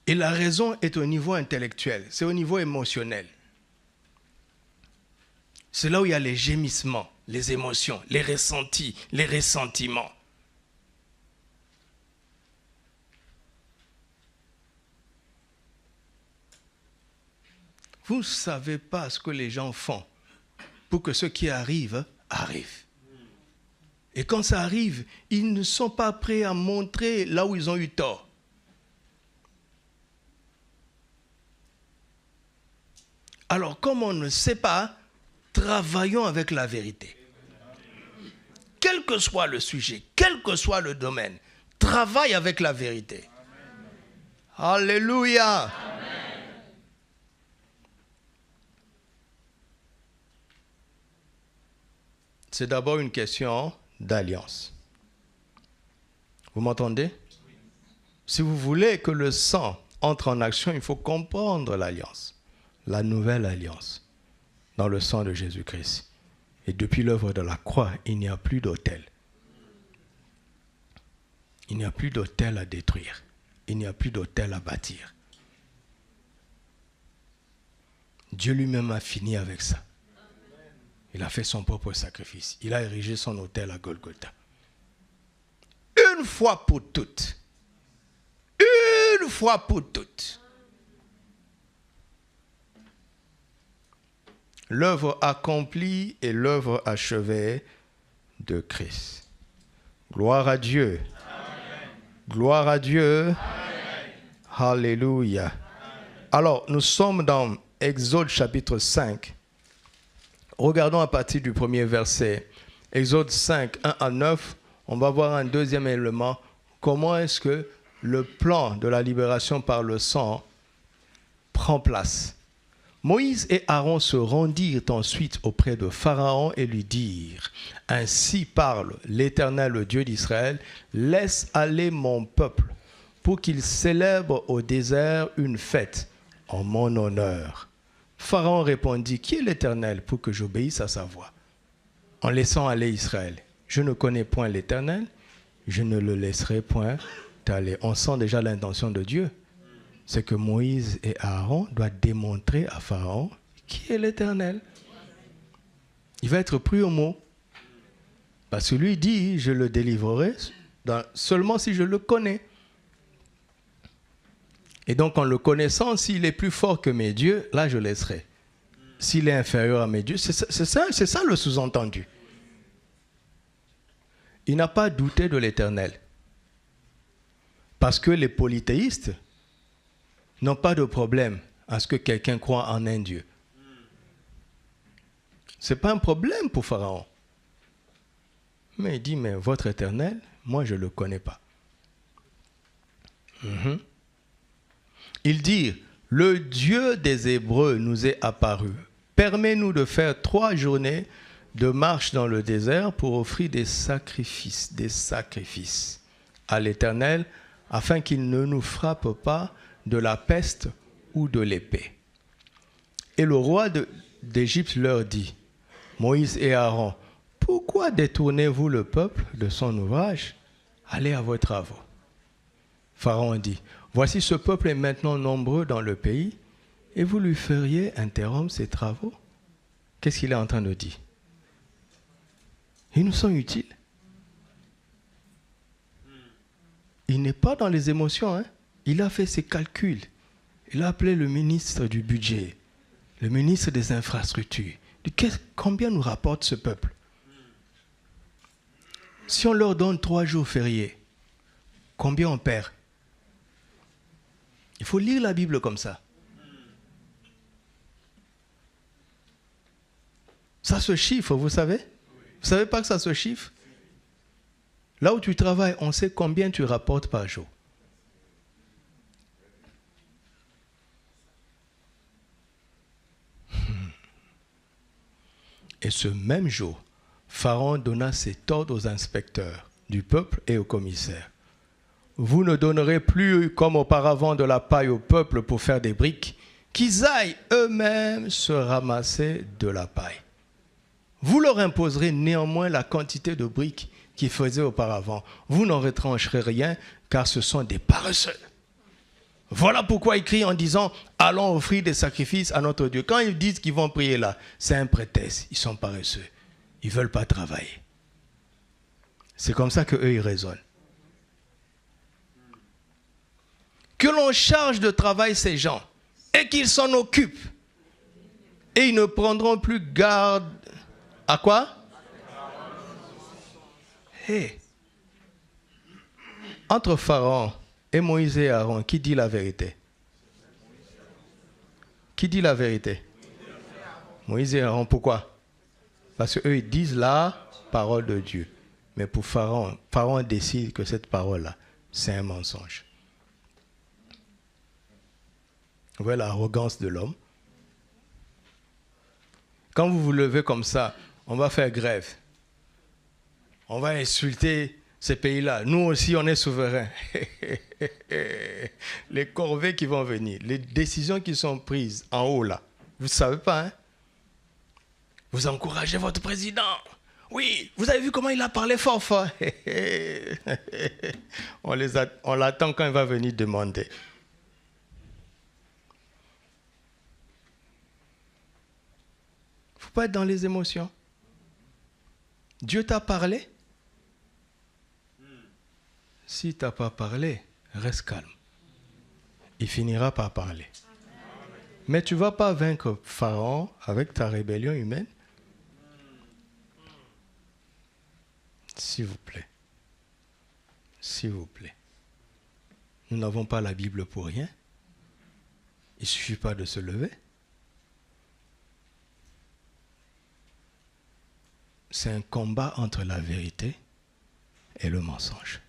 Et la raison est au niveau intellectuel, c'est au niveau émotionnel. C'est là où il y a les gémissements, les émotions, les ressentis, les ressentiments. Vous ne savez pas ce que les gens font pour que ce qui arrive, arrive. Et quand ça arrive, ils ne sont pas prêts à montrer là où ils ont eu tort. Alors, comme on ne sait pas, travaillons avec la vérité. Quel que soit le sujet, quel que soit le domaine, travaille avec la vérité. Amen. Alléluia. Amen. C'est d'abord une question d'alliance. Vous m'entendez? Si vous voulez que le sang entre en action, il faut comprendre l'alliance. La nouvelle alliance dans le sang de Jésus-Christ. Et depuis l'œuvre de la croix, il n'y a plus d'autel. Il n'y a plus d'autel à détruire. Il n'y a plus d'autel à bâtir. Dieu lui-même a fini avec ça. Il a fait son propre sacrifice. Il a érigé son autel à Golgotha. Une fois pour toutes. Une fois pour toutes. L'œuvre accomplie et l'œuvre achevée de Christ. Gloire à Dieu. Amen. Gloire à Dieu. Amen. Alléluia. Amen. Alors, nous sommes dans Exode chapitre 5. Regardons à partir du premier verset. Exode 5, 1 à 9. On va voir un deuxième élément. Comment est-ce que le plan de la libération par le sang prend place? Moïse et Aaron se rendirent ensuite auprès de Pharaon et lui dirent, « Ainsi parle l'Éternel, le Dieu d'Israël, laisse aller mon peuple pour qu'il célèbre au désert une fête en mon honneur. » Pharaon répondit, « Qui est l'Éternel pour que j'obéisse à sa voix en laissant aller Israël? Je ne connais point l'Éternel, je ne le laisserai point aller. » On sent déjà l'intention de Dieu. C'est que Moïse et Aaron doivent démontrer à Pharaon qui est l'Éternel. Il va être pris au mot. Parce que lui dit, je le délivrerai seulement si je le connais. Et donc en le connaissant, s'il est plus fort que mes dieux, là je laisserai. S'il est inférieur à mes dieux, c'est ça le sous-entendu. Il n'a pas douté de l'Éternel. Parce que les polythéistes n'ont pas de problème à ce que quelqu'un croit en un Dieu. Ce n'est pas un problème pour Pharaon. Mais il dit, mais votre Éternel, moi je ne le connais pas. Ils dirent, le Dieu des Hébreux nous est apparu. Permets-nous de faire 3 journées de marche dans le désert pour offrir des sacrifices à l'Éternel, afin qu'il ne nous frappe pas de la peste ou de l'épée. Et le roi d'Égypte leur dit, Moïse et Aaron, pourquoi détournez-vous le peuple de son ouvrage? Allez à vos travaux. Pharaon dit, voici ce peuple est maintenant nombreux dans le pays, et vous lui feriez interrompre ses travaux? Qu'est-ce qu'il est en train de dire? Ils nous sont utiles. Il n'est pas dans les émotions, hein? Il a fait ses calculs. Il a appelé le ministre du budget, le ministre des infrastructures. Combien nous rapporte ce peuple? Si on leur donne 3 jours fériés, combien on perd? Il faut lire la Bible comme ça. Ça se chiffre, vous savez? Vous ne savez pas que ça se chiffre? Là où tu travailles, on sait combien tu rapportes par jour. Et ce même jour, Pharaon donna cet ordre aux inspecteurs du peuple et aux commissaires. Vous ne donnerez plus comme auparavant de la paille au peuple pour faire des briques, qu'ils aillent eux-mêmes se ramasser de la paille. Vous leur imposerez néanmoins la quantité de briques qu'ils faisaient auparavant. Vous n'en retrancherez rien, car ce sont des paresseux. Voilà pourquoi ils crient en disant « Allons offrir des sacrifices à notre Dieu ». Quand ils disent qu'ils vont prier là, c'est un prétexte. Ils sont paresseux. Ils ne veulent pas travailler. C'est comme ça qu'eux, ils raisonnent. Que l'on charge de travail ces gens et qu'ils s'en occupent. Et ils ne prendront plus garde à quoi? Hey. Entre Pharaon et Moïse et Aaron, qui dit la vérité? Qui dit la vérité? Moïse et Aaron, pourquoi? Parce qu'eux, ils disent la parole de Dieu. Mais pour Pharaon, Pharaon décide que cette parole-là, c'est un mensonge. Vous voyez l'arrogance de l'homme? Quand vous vous levez comme ça, on va faire grève. On va insulter ces pays-là. Nous aussi, on est souverains. Les corvées qui vont venir, les décisions qui sont prises en haut là, vous ne savez pas, hein? Vous encouragez votre président. Oui, vous avez vu comment il a parlé fort fort. On l'attend quand il va venir demander. Il ne faut pas être dans les émotions. Dieu t'a parlé. Si tu n'as pas parlé, reste calme. Il finira par parler. Mais tu ne vas pas vaincre Pharaon avec ta rébellion humaine. S'il vous plaît. S'il vous plaît. Nous n'avons pas la Bible pour rien. Il ne suffit pas de se lever. C'est un combat entre la vérité et le mensonge.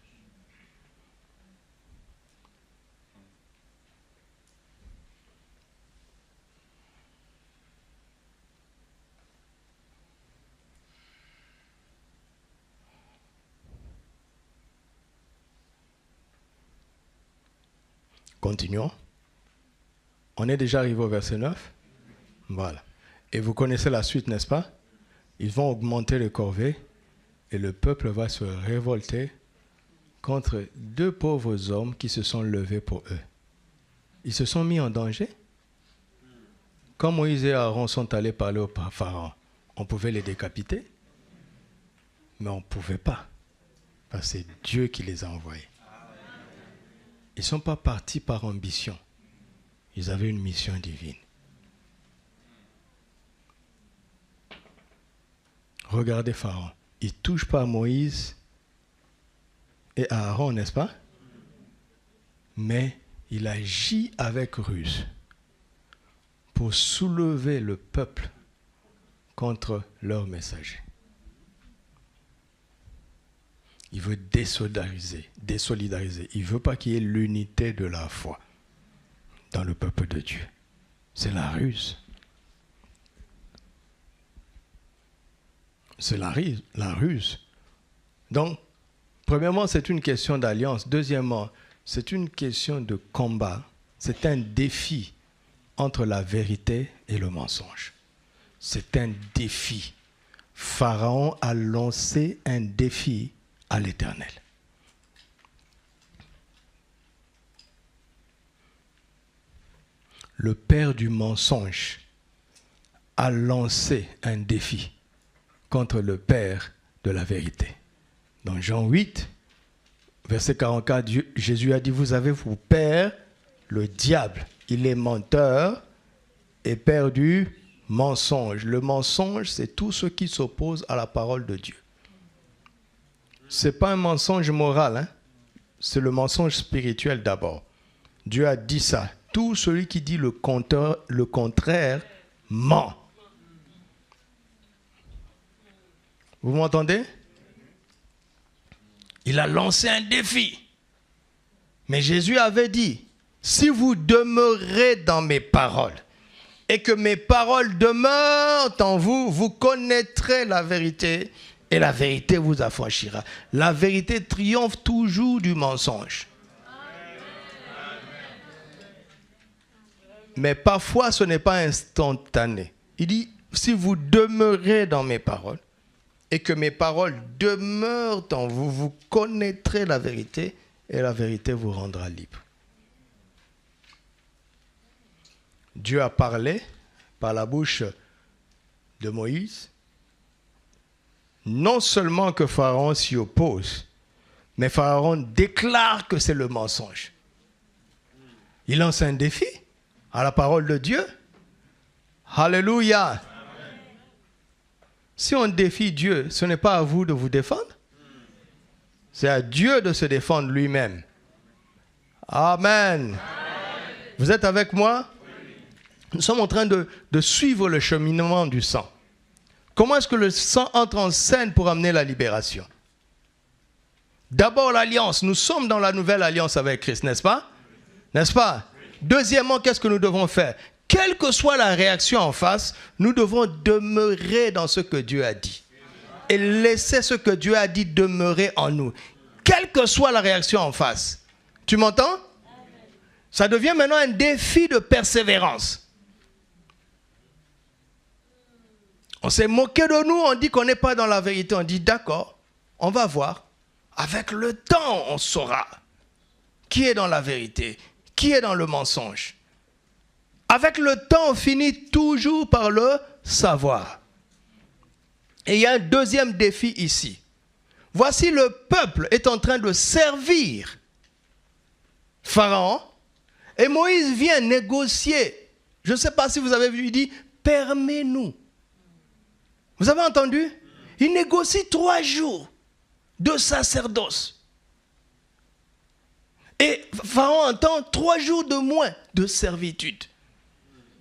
Continuons. On est déjà arrivé au verset 9. Voilà. Et vous connaissez la suite, n'est-ce pas? Ils vont augmenter les corvées et le peuple va se révolter contre 2 pauvres hommes qui se sont levés pour eux. Ils se sont mis en danger. Quand Moïse et Aaron sont allés parler au Pharaon, on pouvait les décapiter, mais on ne pouvait pas, parce que c'est Dieu qui les a envoyés. Ils ne sont pas partis par ambition. Ils avaient une mission divine. Regardez Pharaon. Il ne touche pas à Moïse et à Aaron, n'est-ce pas? Mais il agit avec ruse pour soulever le peuple contre leur messager. Il veut désolidariser. Il ne veut pas qu'il y ait l'unité de la foi dans le peuple de Dieu. C'est la ruse. C'est la ruse. Donc, premièrement, c'est une question d'alliance. Deuxièmement, c'est une question de combat. C'est un défi entre la vérité et le mensonge. C'est un défi. Pharaon a lancé un défi à l'Éternel. Le père du mensonge a lancé un défi contre le père de la vérité. Dans Jean 8, verset 44, Jésus a dit, vous avez vos pères, le diable, il est menteur et père du mensonge. Le mensonge, c'est tout ce qui s'oppose à la parole de Dieu. Ce n'est pas un mensonge moral, hein? C'est le mensonge spirituel d'abord. Dieu a dit ça. Tout celui qui dit le contraire ment. Vous m'entendez? Il a lancé un défi. Mais Jésus avait dit, si vous demeurez dans mes paroles et que mes paroles demeurent en vous, vous connaîtrez la vérité et la vérité vous affranchira. La vérité triomphe toujours du mensonge. Mais parfois, ce n'est pas instantané. Il dit, si vous demeurez dans mes paroles et que mes paroles demeurent en vous, vous connaîtrez la vérité et la vérité vous rendra libre. Dieu a parlé par la bouche de Moïse. Non seulement que Pharaon s'y oppose, mais Pharaon déclare que c'est le mensonge. Il lance un défi à la parole de Dieu. Alléluia. Amen. Si on défie Dieu, ce n'est pas à vous de vous défendre. C'est à Dieu de se défendre lui-même. Amen. Amen. Vous êtes avec moi? Oui. Nous sommes en train de suivre le cheminement du sang. Comment est-ce que le sang entre en scène pour amener la libération? D'abord l'alliance. Nous sommes dans la nouvelle alliance avec Christ, n'est-ce pas? N'est-ce pas? Deuxièmement, qu'est-ce que nous devons faire? Quelle que soit la réaction en face, nous devons demeurer dans ce que Dieu a dit. Et laisser ce que Dieu a dit demeurer en nous. Quelle que soit la réaction en face. Tu m'entends? Ça devient maintenant un défi de persévérance. On s'est moqué de nous, on dit qu'on n'est pas dans la vérité. On dit d'accord, on va voir. Avec le temps, on saura qui est dans la vérité, qui est dans le mensonge. Avec le temps, on finit toujours par le savoir. Et il y a un deuxième défi ici. Voici le peuple est en train de servir Pharaon. Et Moïse vient négocier. Je ne sais pas si vous avez vu, il dit, permets-nous. Vous avez entendu? Il négocie 3 jours de sacerdoce. Et Pharaon entend 3 jours de moins de servitude.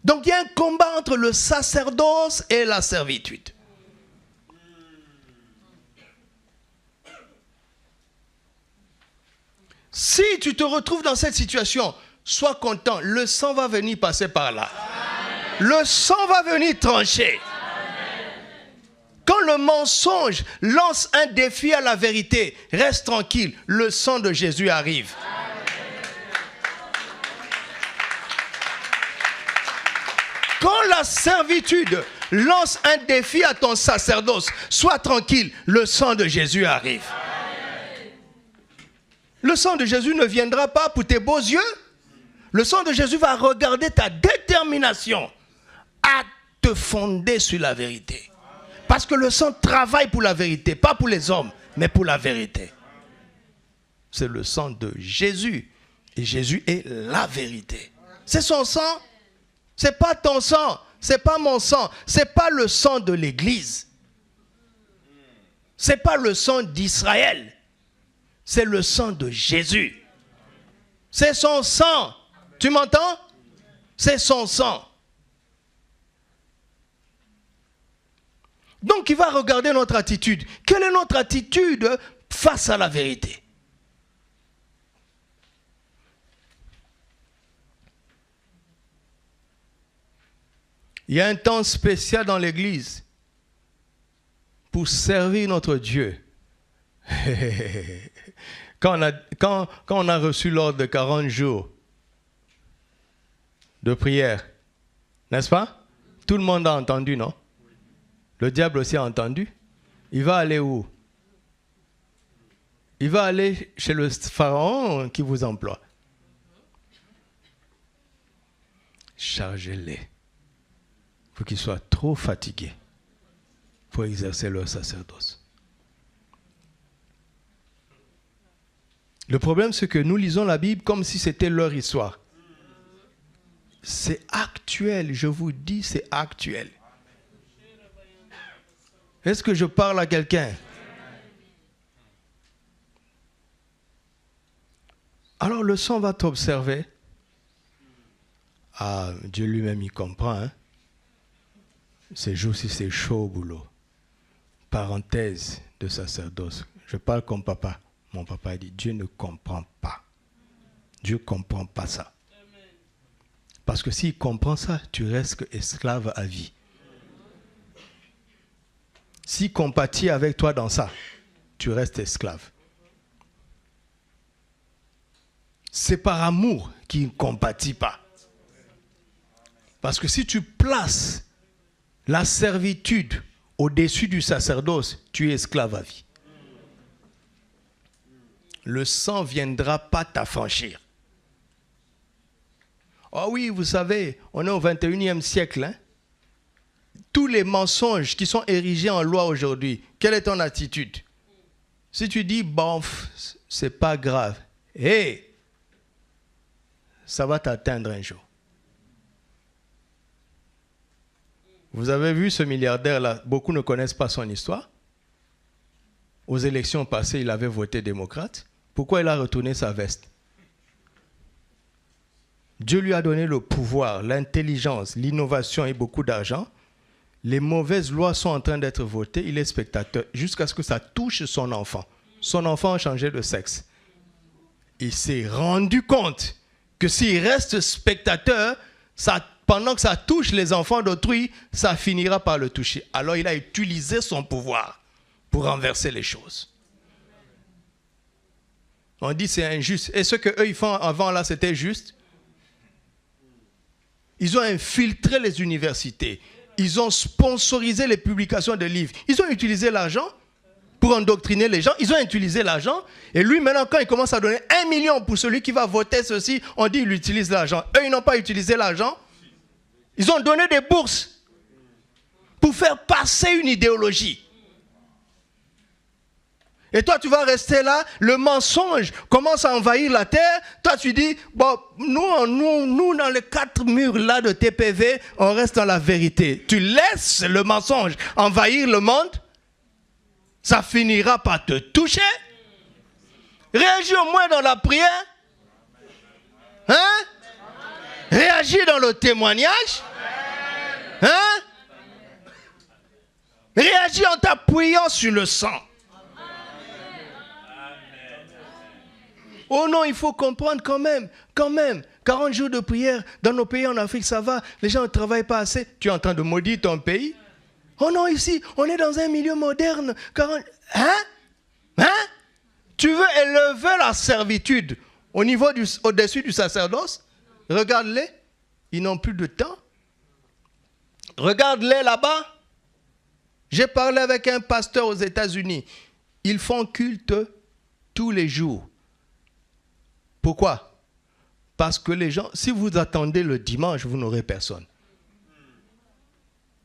Donc il y a un combat entre le sacerdoce et la servitude. Si tu te retrouves dans cette situation, sois content, le sang va venir passer par là. Le sang va venir trancher. Quand le mensonge lance un défi à la vérité, reste tranquille, le sang de Jésus arrive. la servitude lance un défi à ton sacerdoce. Sois tranquille, le sang de Jésus arrive. Le sang de Jésus ne viendra pas pour tes beaux yeux. Le sang de Jésus va regarder ta détermination à te fonder sur la vérité. Parce que le sang travaille pour la vérité, pas pour les hommes, mais pour la vérité. C'est le sang de Jésus. Et Jésus est la vérité. C'est son sang. C'est pas ton sang. C'est pas mon sang. C'est pas le sang de l'Église. C'est pas le sang d'Israël. C'est le sang de Jésus. C'est son sang. Tu m'entends? C'est son sang. Donc il va regarder notre attitude. Quelle est notre attitude face à la vérité? Il y a un temps spécial dans l'Église pour servir notre Dieu. Quand on a reçu l'ordre de 40 jours de prière, n'est-ce pas? Tout le monde a entendu, non? Le diable aussi a entendu. Il va aller où? Il va aller chez le pharaon qui vous emploie. Chargez-les pour qu'ils soient trop fatigués pour exercer leur sacerdoce. Le problème, c'est que nous lisons la Bible comme si c'était leur histoire. C'est actuel, je vous dis, c'est actuel. Est-ce que je parle à quelqu'un? Alors le sang va t'observer. Ah, Dieu lui-même, il comprend. Hein? Ces jours-ci, c'est chaud au boulot. Parenthèse de sacerdoce. Je parle comme papa. Mon papa a dit, Dieu ne comprend pas. Dieu ne comprend pas ça. Parce que s'il comprend ça, tu restes esclave à vie. S'il compatit avec toi dans ça, tu restes esclave. C'est par amour qu'il ne compatit pas. Parce que si tu places la servitude au-dessus du sacerdoce, tu es esclave à vie. Le sang ne viendra pas t'affranchir. Oh oui, vous savez, on est au 21e siècle. Hein? Tous les mensonges qui sont érigés en loi aujourd'hui, quelle est ton attitude? Si tu dis, bon, c'est pas grave, hey, ça va t'atteindre un jour. Vous avez vu ce milliardaire-là, beaucoup ne connaissent pas son histoire. Aux élections passées, il avait voté démocrate. Pourquoi il a retourné sa veste? Dieu lui a donné le pouvoir, l'intelligence, l'innovation et beaucoup d'argent. Les mauvaises lois sont en train d'être votées. Il est spectateur jusqu'à ce que ça touche son enfant. Son enfant a changé de sexe. Il s'est rendu compte que s'il reste spectateur, pendant que ça touche les enfants d'autrui, ça finira par le toucher. Alors il a utilisé son pouvoir pour renverser les choses. On dit c'est injuste. Et ce qu'eux ils font avant là, c'était juste. Ils ont infiltré les universités. Ils ont sponsorisé les publications de livres. Ils ont utilisé l'argent pour endoctriner les gens. Ils ont utilisé l'argent. Et lui, maintenant, quand il commence à donner 1 million pour celui qui va voter ceci, on dit qu'il utilise l'argent. Eux, ils n'ont pas utilisé l'argent. Ils ont donné des bourses pour faire passer une idéologie. Et toi, tu vas rester là, le mensonge commence à envahir la terre. Toi, tu dis, bon, nous dans les 4 murs là de TPV, on reste dans la vérité. Tu laisses le mensonge envahir le monde, ça finira par te toucher. Réagis au moins dans la prière. Hein? Réagis dans le témoignage. Hein? Réagis en t'appuyant sur le sang. Oh non, il faut comprendre quand même. 40 jours de prière, dans nos pays en Afrique, ça va. Les gens ne travaillent pas assez. Tu es en train de maudire ton pays? Oh non, ici, on est dans un milieu moderne. Hein? Tu veux élever la servitude au-dessus du sacerdoce? Regarde-les, ils n'ont plus de temps. Regarde-les là-bas. J'ai parlé avec un pasteur aux États-Unis. Ils font culte tous les jours. Pourquoi? Parce que les gens, si vous attendez le dimanche, vous n'aurez personne.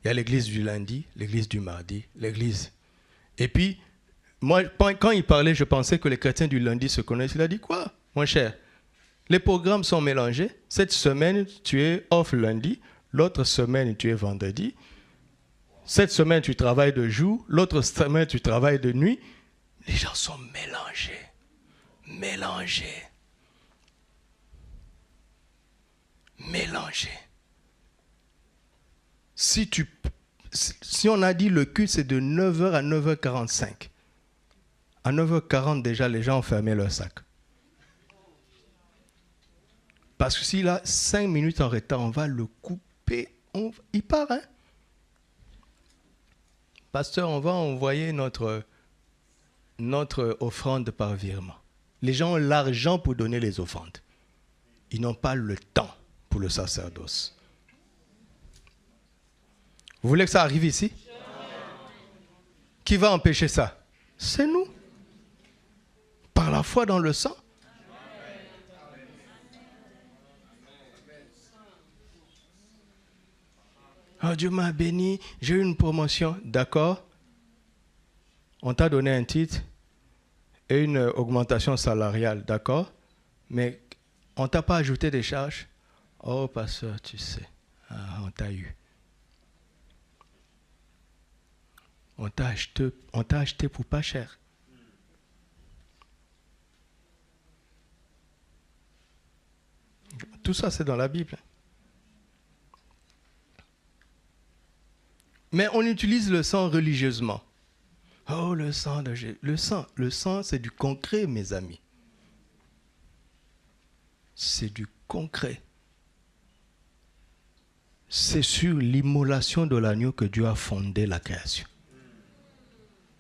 Il y a l'église du lundi, l'église du mardi, l'église. Et puis, moi, quand il parlait, je pensais que les chrétiens du lundi se connaissent. Il a dit quoi, mon cher? Les programmes sont mélangés. Cette semaine, tu es off lundi. L'autre semaine, tu es vendredi. Cette semaine, tu travailles de jour. L'autre semaine, tu travailles de nuit. Les gens sont mélangés. Mélangés. Mélangés. Si on a dit le culte, c'est de 9h à 9h45. À 9h40, déjà, les gens ont fermé leur sac. Parce que s'il a 5 minutes en retard, on va le couper. Il part, hein? Pasteur, on va envoyer notre offrande par virement. Les gens ont l'argent pour donner les offrandes. Ils n'ont pas le temps pour le sacerdoce. Vous voulez que ça arrive ici? Qui va empêcher ça? C'est nous. Par la foi dans le sang. Oh, Dieu m'a béni, j'ai eu une promotion. D'accord. On t'a donné un titre et une augmentation salariale. D'accord. Mais on ne t'a pas ajouté des charges. Oh, pasteur, tu sais. Ah, on t'a eu. On t'a acheté pour pas cher. Tout ça, c'est dans la Bible. Mais on utilise le sang religieusement. Oh, le sang de Jésus. Le sang, c'est du concret, mes amis. C'est du concret. C'est sur l'immolation de l'agneau que Dieu a fondé la création.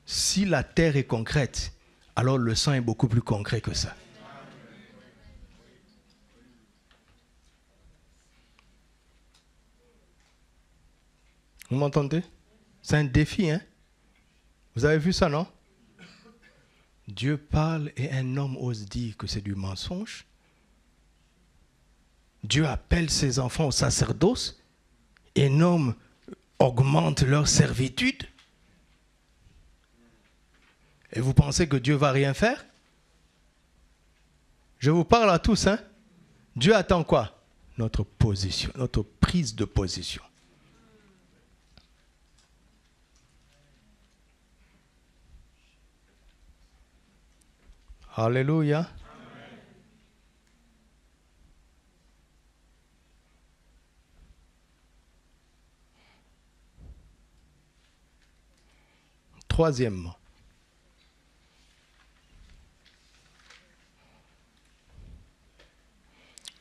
Si la terre est concrète, alors le sang est beaucoup plus concret que ça. Vous m'entendez? C'est un défi, hein? Vous avez vu ça, non? Dieu parle et un homme ose dire que c'est du mensonge. Dieu appelle ses enfants au sacerdoce. Un homme augmente leur servitude. Et vous pensez que Dieu va rien faire? Je vous parle à tous, hein? Dieu attend quoi? Notre position, notre prise de position. Alléluia. Amen. Troisièmement,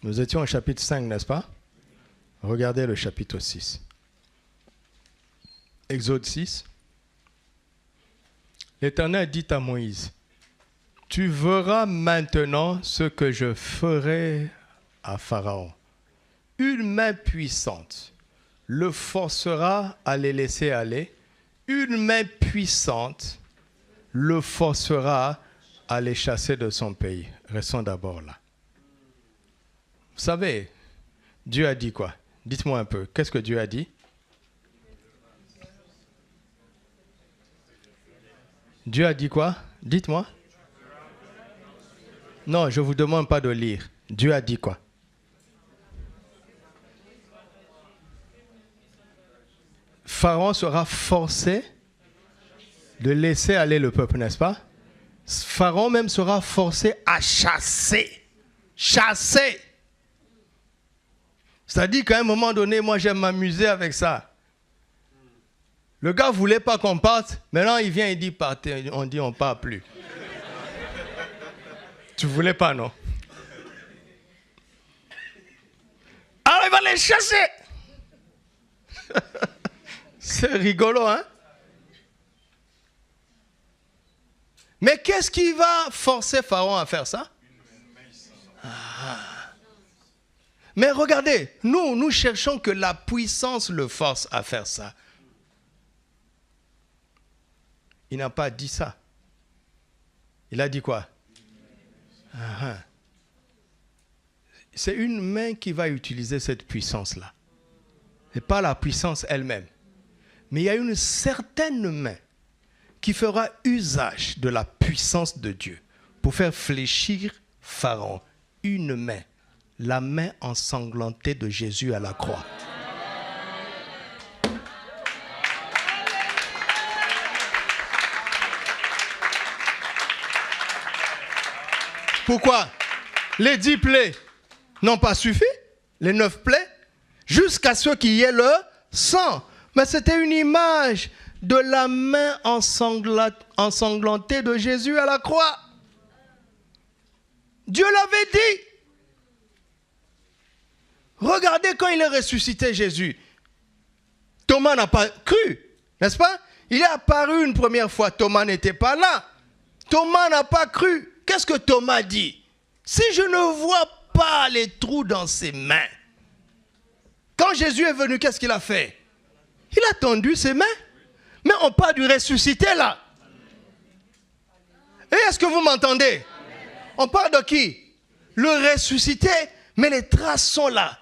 nous étions au chapitre 5, n'est-ce pas? Regardez le chapitre 6. Exode 6. L'Éternel dit à Moïse, « Tu verras maintenant ce que je ferai à Pharaon. Une main puissante le forcera à les laisser aller. Une main puissante le forcera à les chasser de son pays. » Restons d'abord là. Vous savez, Dieu a dit quoi? Dites-moi un peu, qu'est-ce que Dieu a dit? Dieu a dit quoi? Dites-moi. Non, je ne vous demande pas de lire. Dieu a dit quoi? Pharaon sera forcé de laisser aller le peuple, n'est-ce pas? Pharaon même sera forcé à chasser. Chasser. C'est-à-dire qu'à un moment donné, moi j'aime m'amuser avec ça. Le gars ne voulait pas qu'on parte. Maintenant, il vient et dit partez. On dit on ne part plus. Tu ne voulais pas, non? Alors, il va les chasser. C'est rigolo, hein? Mais qu'est-ce qui va forcer Pharaon à faire ça? Mais regardez, nous cherchons que la puissance le force à faire ça. Il n'a pas dit ça. Il a dit quoi? C'est une main qui va utiliser cette puissance-là. Et pas la puissance elle-même. Mais il y a une certaine main qui fera usage de la puissance de Dieu pour faire fléchir Pharaon. Une main, la main ensanglantée de Jésus à la croix. Pourquoi? Les 10 plaies n'ont pas suffi, les 9 plaies, jusqu'à ce qu'il y ait le sang. Mais c'était une image de la main ensanglantée de Jésus à la croix. Dieu l'avait dit. Regardez quand il est ressuscité Jésus. Thomas n'a pas cru, n'est-ce pas? Il est apparu une première fois, Thomas n'était pas là. Thomas n'a pas cru. Qu'est-ce que Thomas dit? Si je ne vois pas les trous dans ses mains. Quand Jésus est venu, qu'est-ce qu'il a fait? Il a tendu ses mains. Mais on parle du ressuscité là. Et est-ce que vous m'entendez? On parle de qui? Le ressuscité, mais les traces sont là.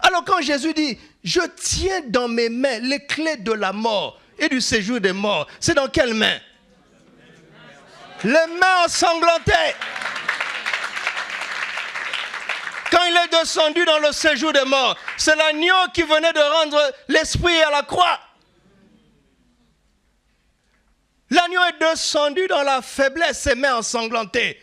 Alors quand Jésus dit, je tiens dans mes mains les clés de la mort et du séjour des morts, c'est dans quelles mains? Les mains ensanglantées. Quand il est descendu dans le séjour des morts, c'est l'agneau qui venait de rendre l'esprit à la croix. L'agneau est descendu dans la faiblesse, ses mains ensanglantées.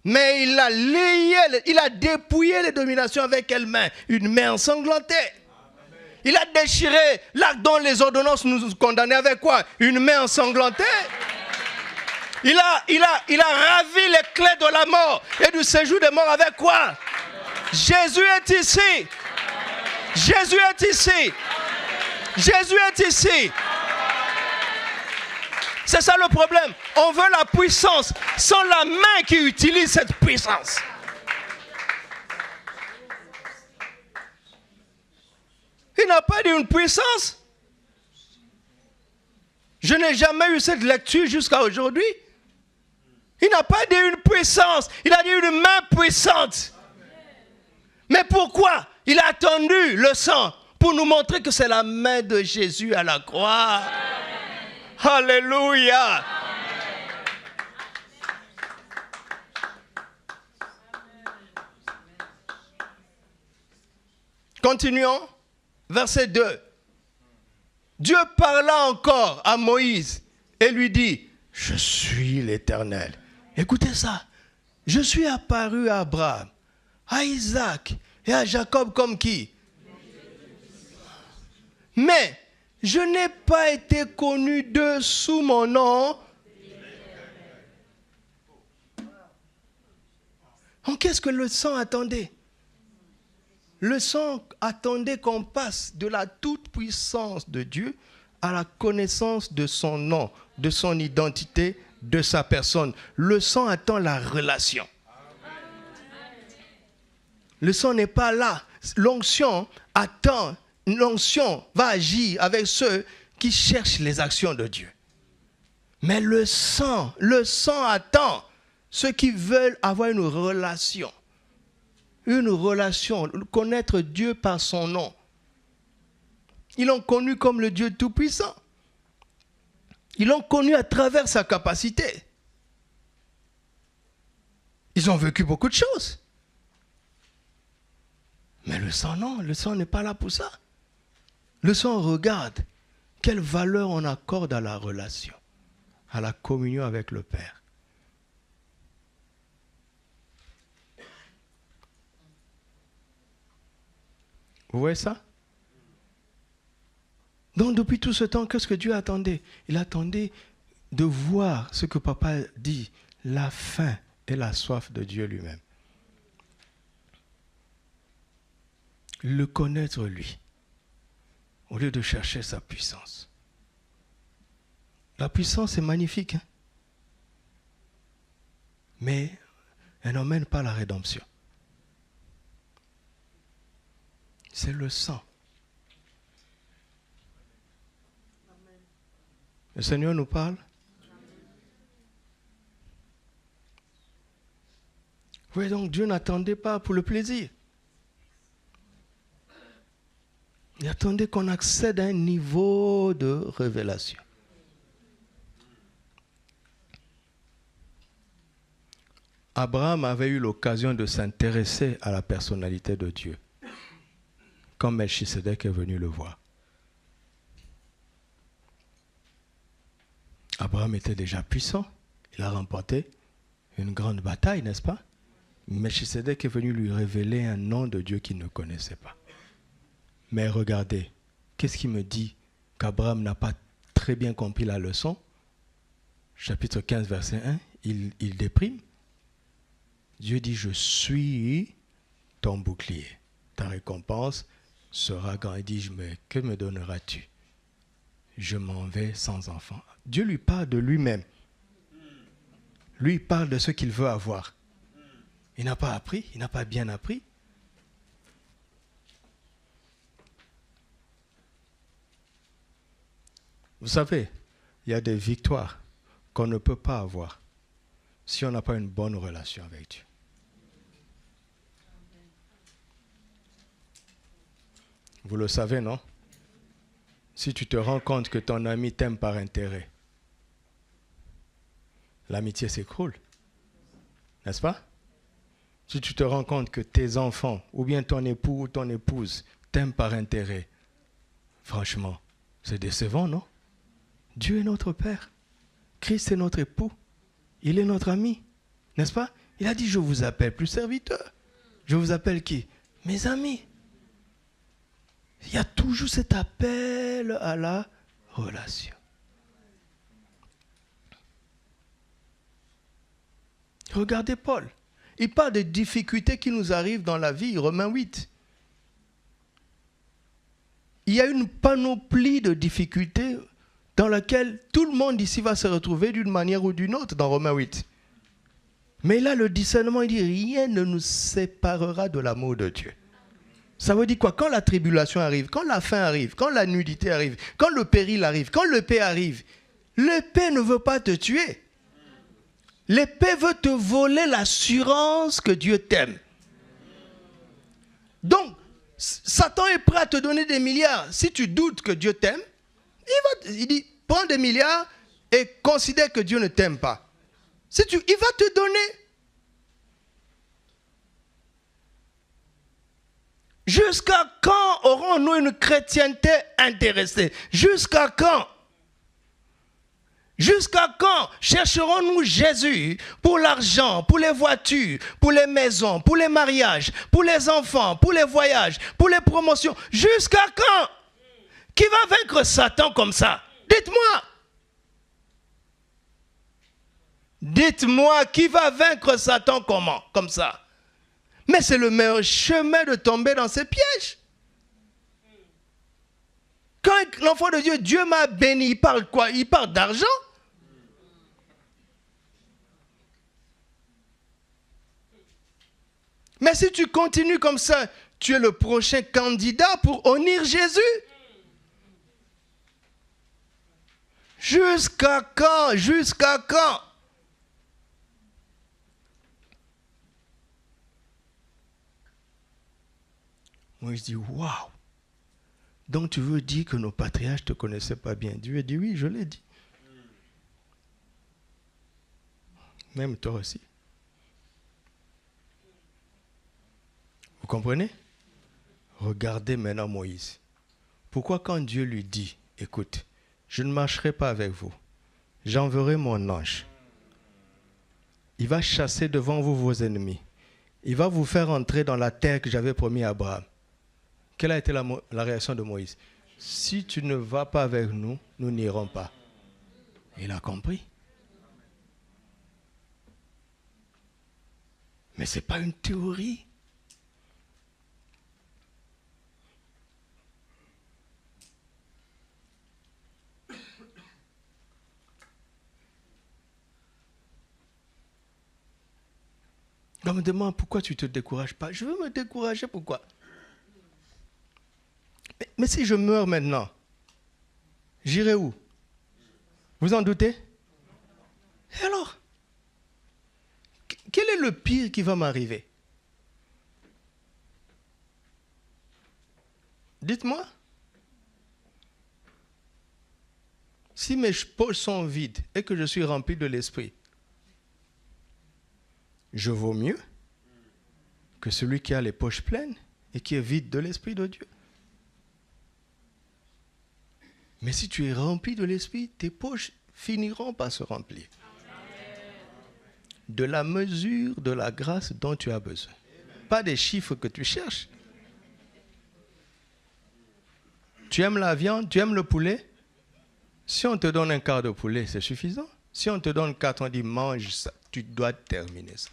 Mais il a lié, il a dépouillé les dominations avec quelle main? Une main ensanglantée. Il a déchiré l'acte dont les ordonnances nous condamnaient avec quoi? Une main ensanglantée. Il a ravi les clés de la mort et du séjour des morts avec quoi? Jésus est ici. Jésus est ici. Jésus est ici. C'est ça le problème. On veut la puissance sans la main qui utilise cette puissance. Il n'a pas dit une puissance. Je n'ai jamais eu cette lecture jusqu'à aujourd'hui. Il n'a pas dit une puissance. Il a dit une main puissante. Mais pourquoi? Il a attendu le sang pour nous montrer que c'est la main de Jésus à la croix. Alléluia. Continuons. Verset 2. Dieu parla encore à Moïse et lui dit, je suis l'Éternel. Écoutez ça. Je suis apparu à Abraham, à Isaac et à Jacob comme qui? Mais je n'ai pas été connu d'eux sous mon nom. Donc qu'est-ce que le sang attendait? Le sang attendait qu'on passe de la toute-puissance de Dieu à la connaissance de son nom, de son identité, de sa personne. Le sang attend la relation. Le sang n'est pas là. L'onction attend. L'onction va agir avec ceux qui cherchent les actions de Dieu. Mais le sang attend ceux qui veulent avoir une relation. Une relation, connaître Dieu par son nom. Ils l'ont connu comme le Dieu Tout-Puissant. Ils l'ont connu à travers sa capacité. Ils ont vécu beaucoup de choses. Mais le sang, non, le sang n'est pas là pour ça. Le sang regarde quelle valeur on accorde à la relation, à la communion avec le Père. Vous voyez ça? Donc depuis tout ce temps, qu'est-ce que Dieu attendait? Il attendait de voir ce que papa dit, la faim et la soif de Dieu lui-même. Le connaître lui, au lieu de chercher sa puissance. La puissance est magnifique, hein? Mais elle n'emmène pas la rédemption. C'est le sang. Le Seigneur nous parle. Oui, donc Dieu n'attendait pas pour le plaisir. Il attendait qu'on accède à un niveau de révélation. Abraham avait eu l'occasion de s'intéresser à la personnalité de Dieu, quand Melchisedec est venu le voir. Abraham était déjà puissant. Il a remporté une grande bataille, n'est-ce pas? Melchisedec est venu lui révéler un nom de Dieu qu'il ne connaissait pas. Mais regardez, qu'est-ce qui me dit qu'Abraham n'a pas très bien compris la leçon? Chapitre 15, verset 1, il déprime. Dieu dit, je suis ton bouclier. Ta récompense sera grande. Il dit, mais que me donneras-tu? Je m'en vais sans enfant. Dieu lui parle de lui-même. Lui parle de ce qu'il veut avoir. Il n'a pas appris, il n'a pas bien appris. Vous savez, il y a des victoires qu'on ne peut pas avoir si on n'a pas une bonne relation avec Dieu. Vous le savez, non? Si tu te rends compte que ton ami t'aime par intérêt, l'amitié s'écroule. N'est-ce pas? Si tu te rends compte que tes enfants, ou bien ton époux ou ton épouse, t'aiment par intérêt, franchement, c'est décevant, non? Dieu est notre Père. Christ est notre époux. Il est notre ami. N'est-ce pas? Il a dit, je vous appelle plus serviteurs. Je vous appelle qui? Mes amis. Il y a toujours cet appel à la relation. Regardez Paul. Il parle des difficultés qui nous arrivent dans la vie, Romains 8. Il y a une panoplie de difficultés dans laquelle tout le monde ici va se retrouver d'une manière ou d'une autre dans Romains 8. Mais là, le discernement, il dit, rien ne nous séparera de l'amour de Dieu. Ça veut dire quoi? Quand la tribulation arrive, quand la faim arrive, quand la nudité arrive, quand le péril arrive, quand l'épée arrive, l'épée ne veut pas te tuer. L'épée veut te voler l'assurance que Dieu t'aime. Donc, Satan est prêt à te donner des milliards. Si tu doutes que Dieu t'aime, il dit, prends des milliards et considère que Dieu ne t'aime pas. Il va te donner. Jusqu'à quand aurons-nous une chrétienté intéressée? Jusqu'à quand? Jusqu'à quand chercherons-nous Jésus pour l'argent, pour les voitures, pour les maisons, pour les mariages, pour les enfants, pour les voyages, pour les promotions? Jusqu'à quand? Qui va vaincre Satan comme ça? Dites-moi. Dites-moi, qui va vaincre Satan comment? Comme ça? Mais c'est le meilleur chemin de tomber dans ses pièges. Quand l'enfant de Dieu, Dieu m'a béni, il parle quoi? Il parle d'argent. Mais si tu continues comme ça, tu es le prochain candidat pour honnir Jésus. Jusqu'à quand? Jusqu'à quand? Moi, je dis, waouh! Donc, tu veux dire que nos patriarches ne te connaissaient pas bien? Dieu dit, oui, je l'ai dit. Même toi aussi. Vous comprenez? Regardez maintenant Moïse. Pourquoi quand Dieu lui dit, écoute, je ne marcherai pas avec vous, j'enverrai mon ange. Il va chasser devant vous vos ennemis. Il va vous faire entrer dans la terre que j'avais promis à Abraham. Quelle a été la réaction de Moïse? Si tu ne vas pas avec nous, nous n'irons pas. Il a compris. Mais ce n'est pas une théorie. On me demande pourquoi tu ne te décourages pas. Je veux me décourager, pourquoi? Mais si je meurs maintenant, j'irai où? Vous en doutez? Et alors? Quel est le pire qui va m'arriver? Dites-moi. Si mes poches sont vides et que je suis rempli de l'esprit, je vaux mieux que celui qui a les poches pleines et qui est vide de l'esprit de Dieu. Mais si tu es rempli de l'esprit, tes poches finiront par se remplir. De la mesure de la grâce dont tu as besoin. Pas des chiffres que tu cherches. Tu aimes la viande, tu aimes le poulet? Si on te donne un quart de poulet, c'est suffisant. Si on te donne 4, on dit mange ça, tu dois terminer ça.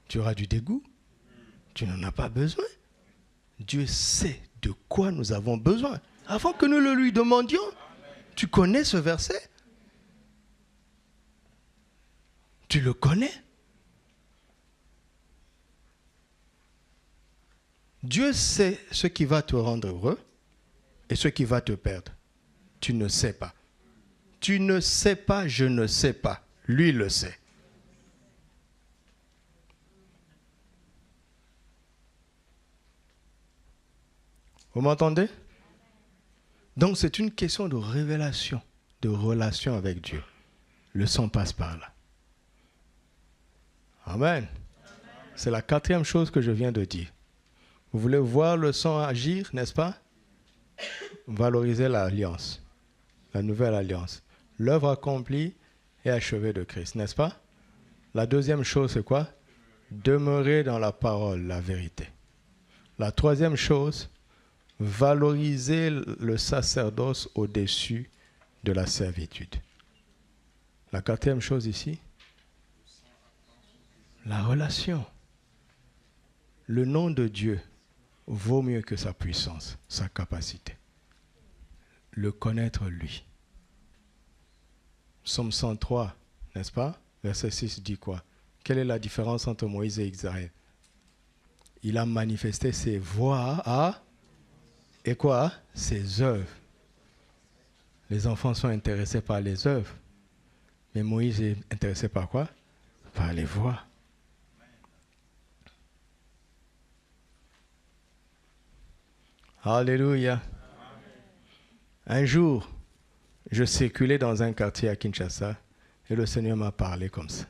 Tu auras du dégoût. Tu n'en as pas besoin. Dieu sait de quoi nous avons besoin. Avant que nous le lui demandions, tu connais ce verset? Tu le connais? Dieu sait ce qui va te rendre heureux et ce qui va te perdre. Tu ne sais pas. Tu ne sais pas, je ne sais pas. Lui le sait. Vous m'entendez? Donc c'est une question de révélation, de relation avec Dieu. Le sang passe par là. Amen. C'est la 4e chose que je viens de dire. Vous voulez voir le sang agir, n'est-ce pas? Valoriser l'alliance, la nouvelle alliance. L'œuvre accomplie et achevée de Christ, n'est-ce pas? La 2e chose, c'est quoi? Demeurer dans la parole, la vérité. La 3e chose, valoriser le sacerdoce au-dessus de la servitude. La 4e chose ici, la relation. Le nom de Dieu vaut mieux que sa puissance, sa capacité. Le connaître lui. Psaume 103, n'est-ce pas? Verset 6 dit quoi? Quelle est la différence entre Moïse et Israël? Il a manifesté ses voies à... Et quoi? Ses œuvres. Les enfants sont intéressés par les œuvres. Mais Moïse est intéressé par quoi? Par les voies. Alléluia. Un jour, je circulais dans un quartier à Kinshasa et le Seigneur m'a parlé comme ça.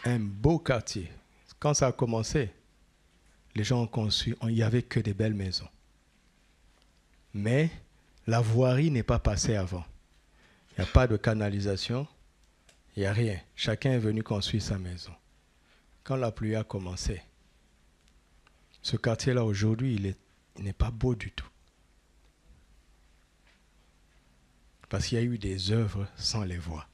Un beau quartier. Quand ça a commencé, les gens ont conçu, il n'y avait que des belles maisons. Mais la voirie n'est pas passée avant. Il n'y a pas de canalisation, il n'y a rien. Chacun est venu construire sa maison. Quand la pluie a commencé, ce quartier-là aujourd'hui, il n'est pas beau du tout. Parce qu'il y a eu des œuvres sans les voix.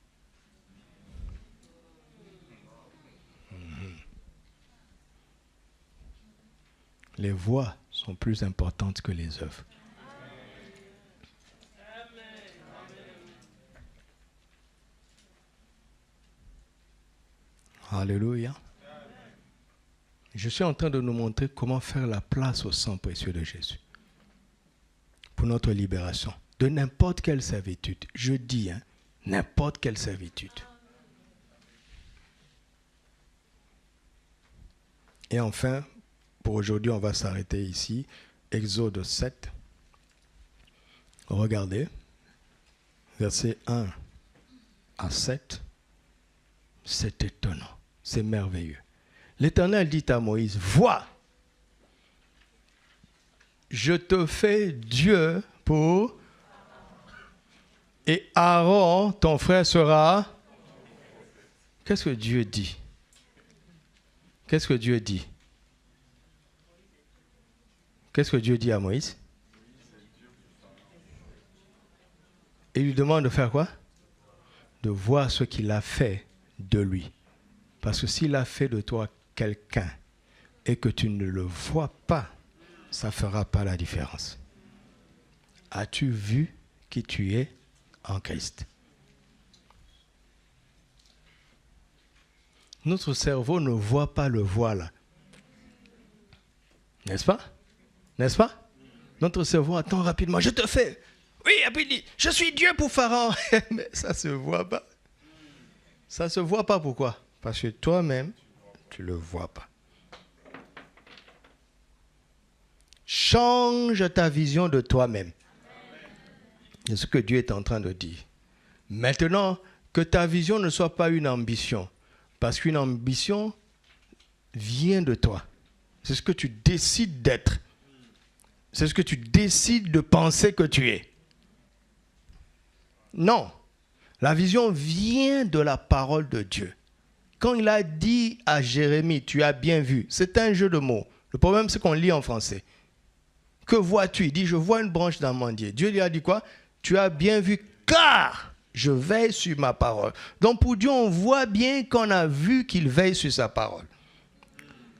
Les voix sont plus importantes que les œuvres. Alléluia. Je suis en train de nous montrer comment faire la place au sang précieux de Jésus. Pour notre libération. De n'importe quelle servitude. Je dis, n'importe quelle servitude. Et enfin, pour aujourd'hui, on va s'arrêter ici. Exode 7. Regardez. Versets 1 à 7. C'est étonnant. C'est merveilleux. L'Éternel dit à Moïse, vois, je te fais Dieu pour... Et Aaron, ton frère, sera... Qu'est-ce que Dieu dit? Qu'est-ce que Dieu dit? Qu'est-ce que Dieu dit à Moïse? Il lui demande de faire quoi? De voir ce qu'il a fait de lui. Parce que s'il a fait de toi quelqu'un et que tu ne le vois pas, ça ne fera pas la différence. As-tu vu qui tu es en Christ? Notre cerveau ne voit pas le voilà. N'est-ce pas? N'est-ce pas? Notre cerveau attend rapidement. Je te fais. Oui, et puis il dit, je suis Dieu pour Pharaon. Mais ça ne se voit pas. Ça ne se voit pas. Pourquoi? Parce que toi-même, tu ne le vois pas. Change ta vision de toi-même. C'est ce que Dieu est en train de dire. Maintenant, que ta vision ne soit pas une ambition. Parce qu'une ambition vient de toi. C'est ce que tu décides d'être. C'est ce que tu décides de penser que tu es. Non. La vision vient de la parole de Dieu. Quand il a dit à Jérémie, tu as bien vu, c'est un jeu de mots. Le problème, c'est qu'on lit en français. Que vois-tu? Il dit, je vois une branche d'amandier. Dieu lui a dit quoi? Tu as bien vu, car je veille sur ma parole. Donc pour Dieu, on voit bien qu'on a vu qu'il veille sur sa parole.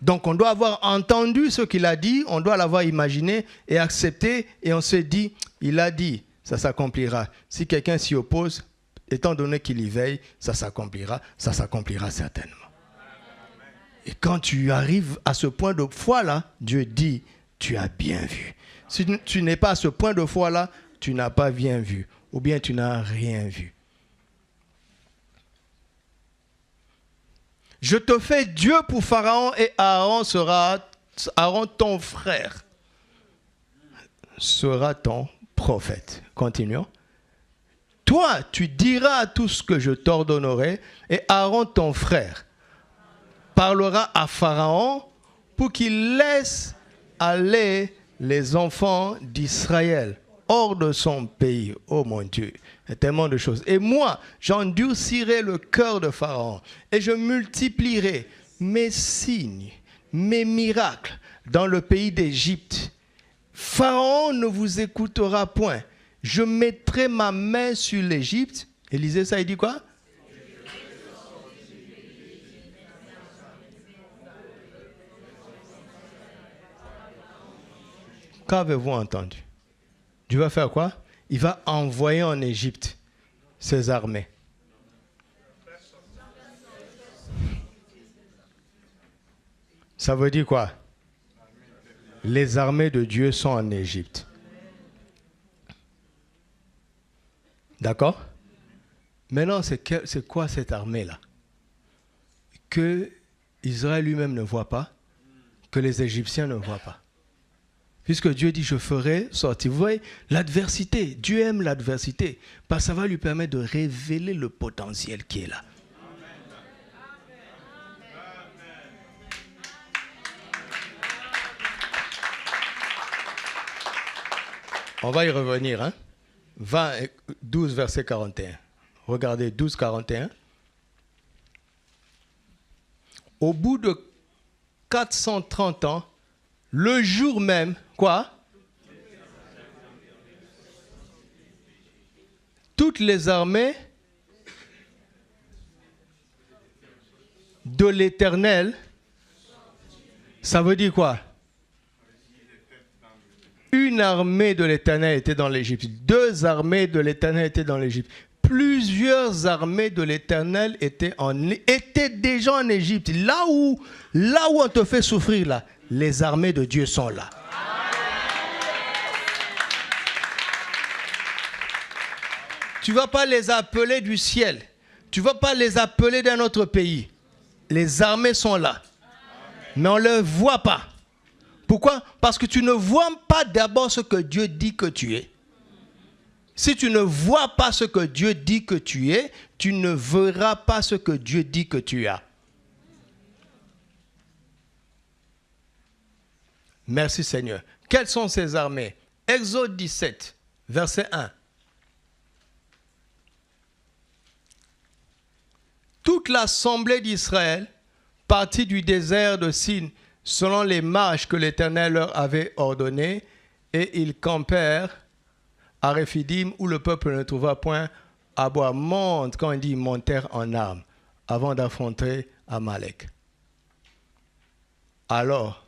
Donc on doit avoir entendu ce qu'il a dit, on doit l'avoir imaginé et accepté, et on se dit, il a dit, ça s'accomplira. Si quelqu'un s'y oppose, étant donné qu'il y veille, ça s'accomplira certainement. Et quand tu arrives à ce point de foi-là, Dieu dit, tu as bien vu. Si tu n'es pas à ce point de foi-là, tu n'as pas bien vu, ou bien tu n'as rien vu. Je te fais Dieu pour Pharaon, et Aaron, ton frère, sera ton prophète. Continuons. Toi, tu diras tout ce que je t'ordonnerai, et Aaron, ton frère, parlera à Pharaon pour qu'il laisse aller les enfants d'Israël hors de son pays. Oh mon Dieu, il y a tellement de choses. Et moi, j'endurcirai le cœur de Pharaon et je multiplierai mes signes, mes miracles dans le pays d'Égypte. Pharaon ne vous écoutera point. Je mettrai ma main sur l'Égypte. Et lisez ça, il dit quoi? Qu'avez-vous entendu? Dieu va faire quoi? Il va envoyer en Égypte ses armées. Ça veut dire quoi? Les armées de Dieu sont en Égypte. D'accord? Maintenant, c'est quoi cette armée-là? Que Israël lui-même ne voit pas, que les Égyptiens ne voient pas. Puisque Dieu dit, je ferai sortir. Vous voyez, l'adversité, Dieu aime l'adversité, parce que ça va lui permettre de révéler le potentiel qui est là. On va y revenir, hein? 12, verset 41. Regardez, 12, 41. Au bout de 430 ans, le jour même, quoi? Toutes les armées de l'Éternel, ça veut dire quoi? Une armée de l'Éternel était dans l'Égypte. Deux armées de l'Éternel étaient dans l'Égypte. Plusieurs armées de l'Éternel étaient déjà en Égypte. Là où on te fait souffrir, là, les armées de Dieu sont là. Tu ne vas pas les appeler du ciel. Tu ne vas pas les appeler d'un autre pays. Les armées sont là. Mais on ne les voit pas. Pourquoi? Parce que tu ne vois pas d'abord ce que Dieu dit que tu es. Si tu ne vois pas ce que Dieu dit que tu es, tu ne verras pas ce que Dieu dit que tu as. Merci Seigneur. Quelles sont ces armées? Exode 17, verset 1. Toute l'assemblée d'Israël partit du désert de Sin selon les marches que l'Éternel leur avait ordonnées, et ils campèrent à Réphidim, où le peuple ne trouva point à boire. Monte, quand on dit montèrent en armes, avant d'affronter Amalek. Alors,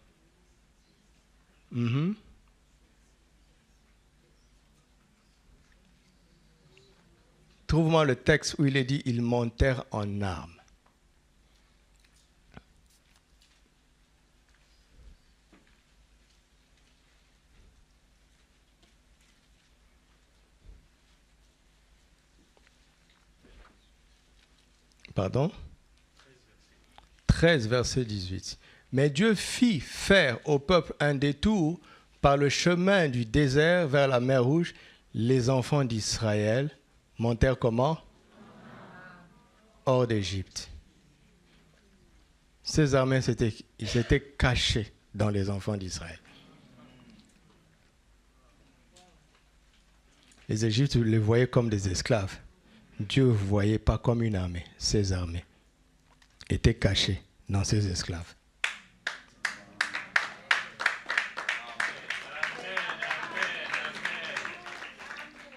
trouve-moi le texte où il est dit ils montèrent en armes. Pardon 13, verset 18. Mais Dieu fit faire au peuple un détour par le chemin du désert vers la mer Rouge. Les enfants d'Israël montèrent comment? Hors d'Égypte. Ces armées, ils s'étaient cachés dans les enfants d'Israël. Les Égyptiens les voyaient comme des esclaves. Dieu ne voyait pas comme une armée. Ces armées étaient cachées dans ces esclaves.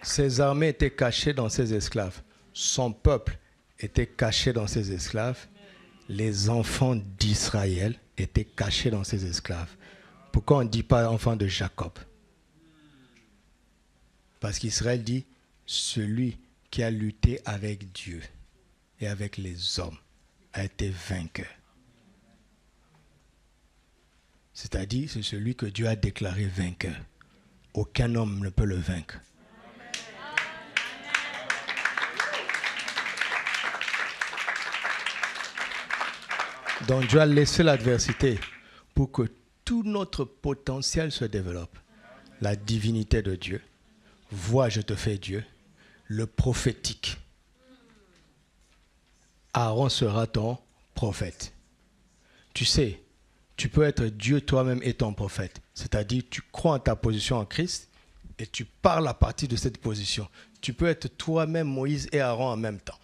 Ces armées étaient cachées dans ces esclaves. Son peuple était caché dans ces esclaves. Les enfants d'Israël étaient cachés dans ces esclaves. Pourquoi on ne dit pas enfants de Jacob? Parce qu'Israël dit, celui qui a lutté avec Dieu et avec les hommes a été vainqueur. C'est-à-dire, c'est celui que Dieu a déclaré vainqueur. Aucun homme ne peut le vaincre. Donc Dieu a laissé l'adversité pour que tout notre potentiel se développe. La divinité de Dieu. Vois, je te fais Dieu. Le prophétique. Aaron sera ton prophète. Tu sais, tu peux être Dieu toi-même et ton prophète. C'est-à-dire, tu crois en ta position en Christ et tu parles à partir de cette position. Tu peux être toi-même Moïse et Aaron en même temps.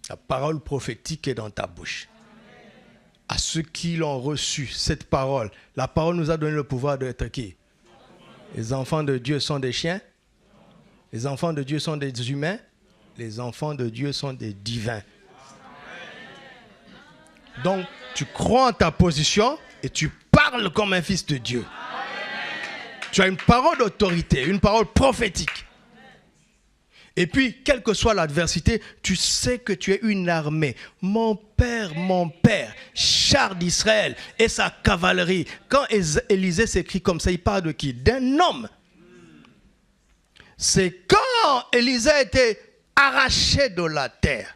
La parole prophétique est dans ta bouche. À ceux qui l'ont reçu, cette parole, la parole nous a donné le pouvoir d'être qui? Les enfants de Dieu sont des chiens? Les enfants de Dieu sont des humains? Les enfants de Dieu sont des divins. Donc, tu crois en ta position et tu parles comme un fils de Dieu. Tu as une parole d'autorité, une parole prophétique. Et puis, quelle que soit l'adversité, tu sais que tu es une armée. Mon père, char d'Israël et sa cavalerie. Quand Élisée s'écrit comme ça, il parle de qui? D'un homme. C'est quand Élisée a été arraché de la terre,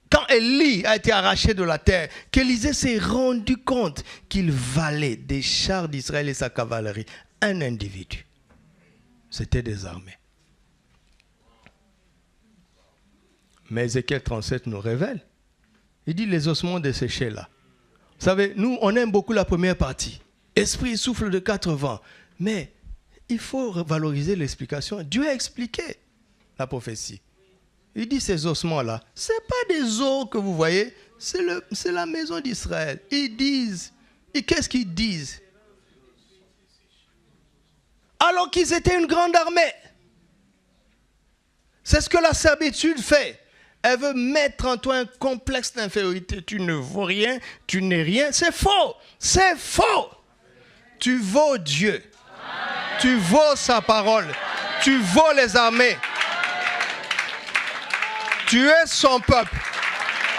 quand Élie a été arraché de la terre, qu'Élisée s'est rendu compte qu'il valait des chars d'Israël et sa cavalerie. Un individu. C'était des armées. Mais Ézéchiel 37 nous révèle. Il dit les ossements desséchés là. Vous savez, nous, on aime beaucoup la première partie. Esprit souffle de 4 vents. Mais il faut valoriser l'explication. Dieu a expliqué la prophétie. Il dit ces ossements-là, ce n'est pas des os que vous voyez, c'est la maison d'Israël. Ils disent, et qu'est-ce qu'ils disent? Alors qu'ils étaient une grande armée. C'est ce que la servitude fait. Elle veut mettre en toi un complexe d'infériorité. Tu ne vaux rien, tu n'es rien. C'est faux. C'est faux. Tu vaux Dieu. Amen. Tu vaux sa parole. Tu vaux les armées. Tu es son peuple.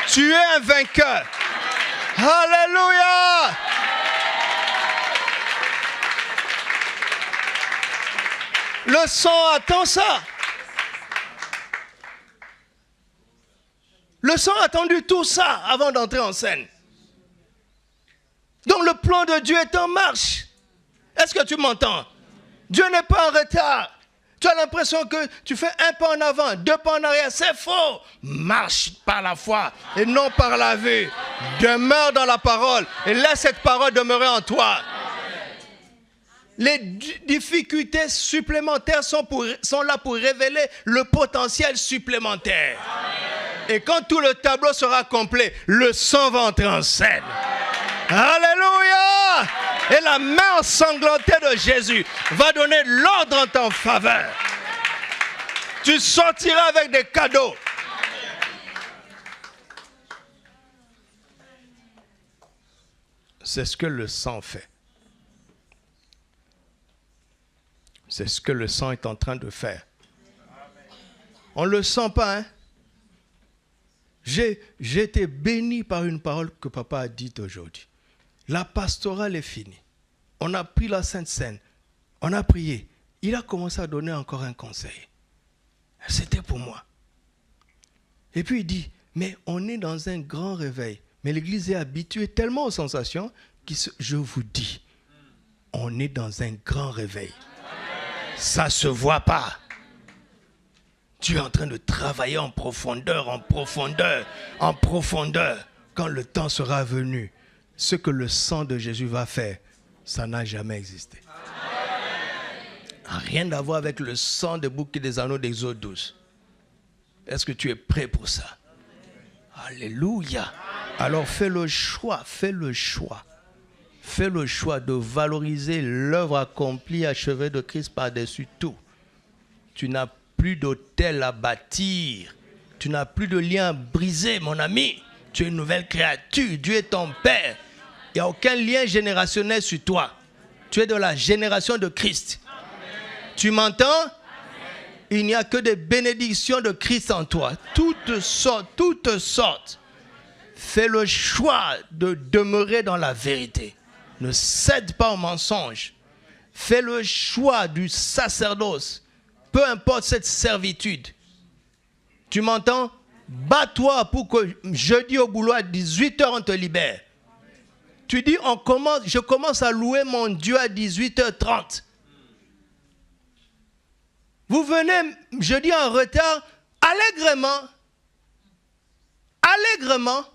Tu es un vainqueur. Alléluia. Le sang attend ça. Le sang a attendu tout ça avant d'entrer en scène. Donc le plan de Dieu est en marche. Est-ce que tu m'entends? Dieu n'est pas en retard. Tu as l'impression que tu fais un pas en avant, 2 pas en arrière. C'est faux. Marche par la foi et non par la vue. Demeure dans la parole et laisse cette parole demeurer en toi. Les difficultés supplémentaires sont là pour révéler le potentiel supplémentaire. Et quand tout le tableau sera complet, le sang va entrer en scène. Alléluia! Et la main ensanglantée de Jésus va donner l'ordre en ta faveur. Tu sortiras avec des cadeaux. C'est ce que le sang fait. C'est ce que le sang est en train de faire. On ne le sent pas, hein? J'ai été béni par une parole que papa a dite aujourd'hui. La pastorale est finie. On a pris la Sainte Seine. On a prié. Il a commencé à donner encore un conseil. C'était pour moi. Et puis il dit, mais on est dans un grand réveil. Mais l'Église est habituée tellement aux sensations que je vous dis, on est dans un grand réveil. Ça ne se voit pas. Tu es en train de travailler en profondeur, en profondeur, en profondeur. Quand le temps sera venu, ce que le sang de Jésus va faire, ça n'a jamais existé. Rien à voir avec le sang des boucs et des anneaux des eaux douces. Est-ce que tu es prêt pour ça? Alléluia. Alors fais le choix, fais le choix. Fais le choix de valoriser l'œuvre accomplie, achevée de Christ par-dessus tout. Tu n'as plus d'autel à bâtir. Tu n'as plus de lien à briser, mon ami. Tu es une nouvelle créature. Dieu est ton Père. Il n'y a aucun lien générationnel sur toi. Tu es de la génération de Christ. Amen. Tu m'entends? Amen. Il n'y a que des bénédictions de Christ en toi. Toutes sortes, toutes sortes. Fais le choix de demeurer dans la vérité. Ne cède pas au mensonge. Fais le choix du sacerdoce. Peu importe cette servitude. Tu m'entends? Bats-toi pour que jeudi au boulot à 18h on te libère. Tu dis, je commence à louer mon Dieu à 18h30. Vous venez jeudi en retard, allègrement. Allègrement.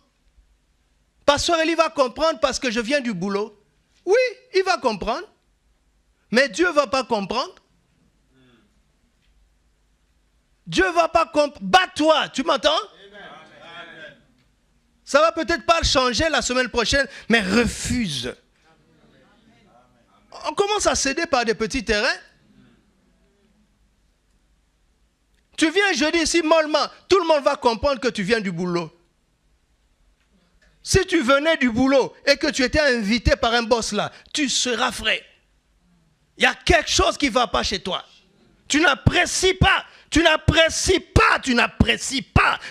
Pasteur Eli va comprendre parce que je viens du boulot. Oui, il va comprendre. Mais Dieu ne va pas comprendre. Dieu ne va pas comprendre. Bats-toi, tu m'entends? Ça ne va peut-être pas changer la semaine prochaine, mais refuse. On commence à céder par des petits terrains. Tu viens jeudi ici mollement, tout le monde va comprendre que tu viens du boulot. Si tu venais du boulot et que tu étais invité par un boss là, tu seras frais. Il y a quelque chose qui ne va pas chez toi. Tu n'apprécies pas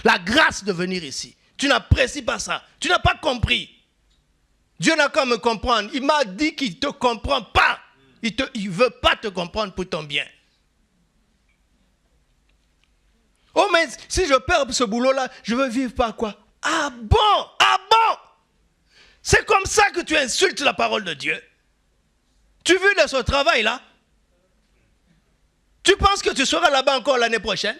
la grâce de venir ici. Tu n'apprécies pas ça. Tu n'as pas compris. Dieu n'a qu'à me comprendre. Il m'a dit qu'il ne te comprend pas. Il ne veut pas te comprendre pour ton bien. Oh, mais si je perds ce boulot-là, je veux vivre par quoi? Ah bon? Ah bon? C'est comme ça que tu insultes la parole de Dieu. Tu vis de ce travail-là? Tu penses que tu seras là-bas encore l'année prochaine?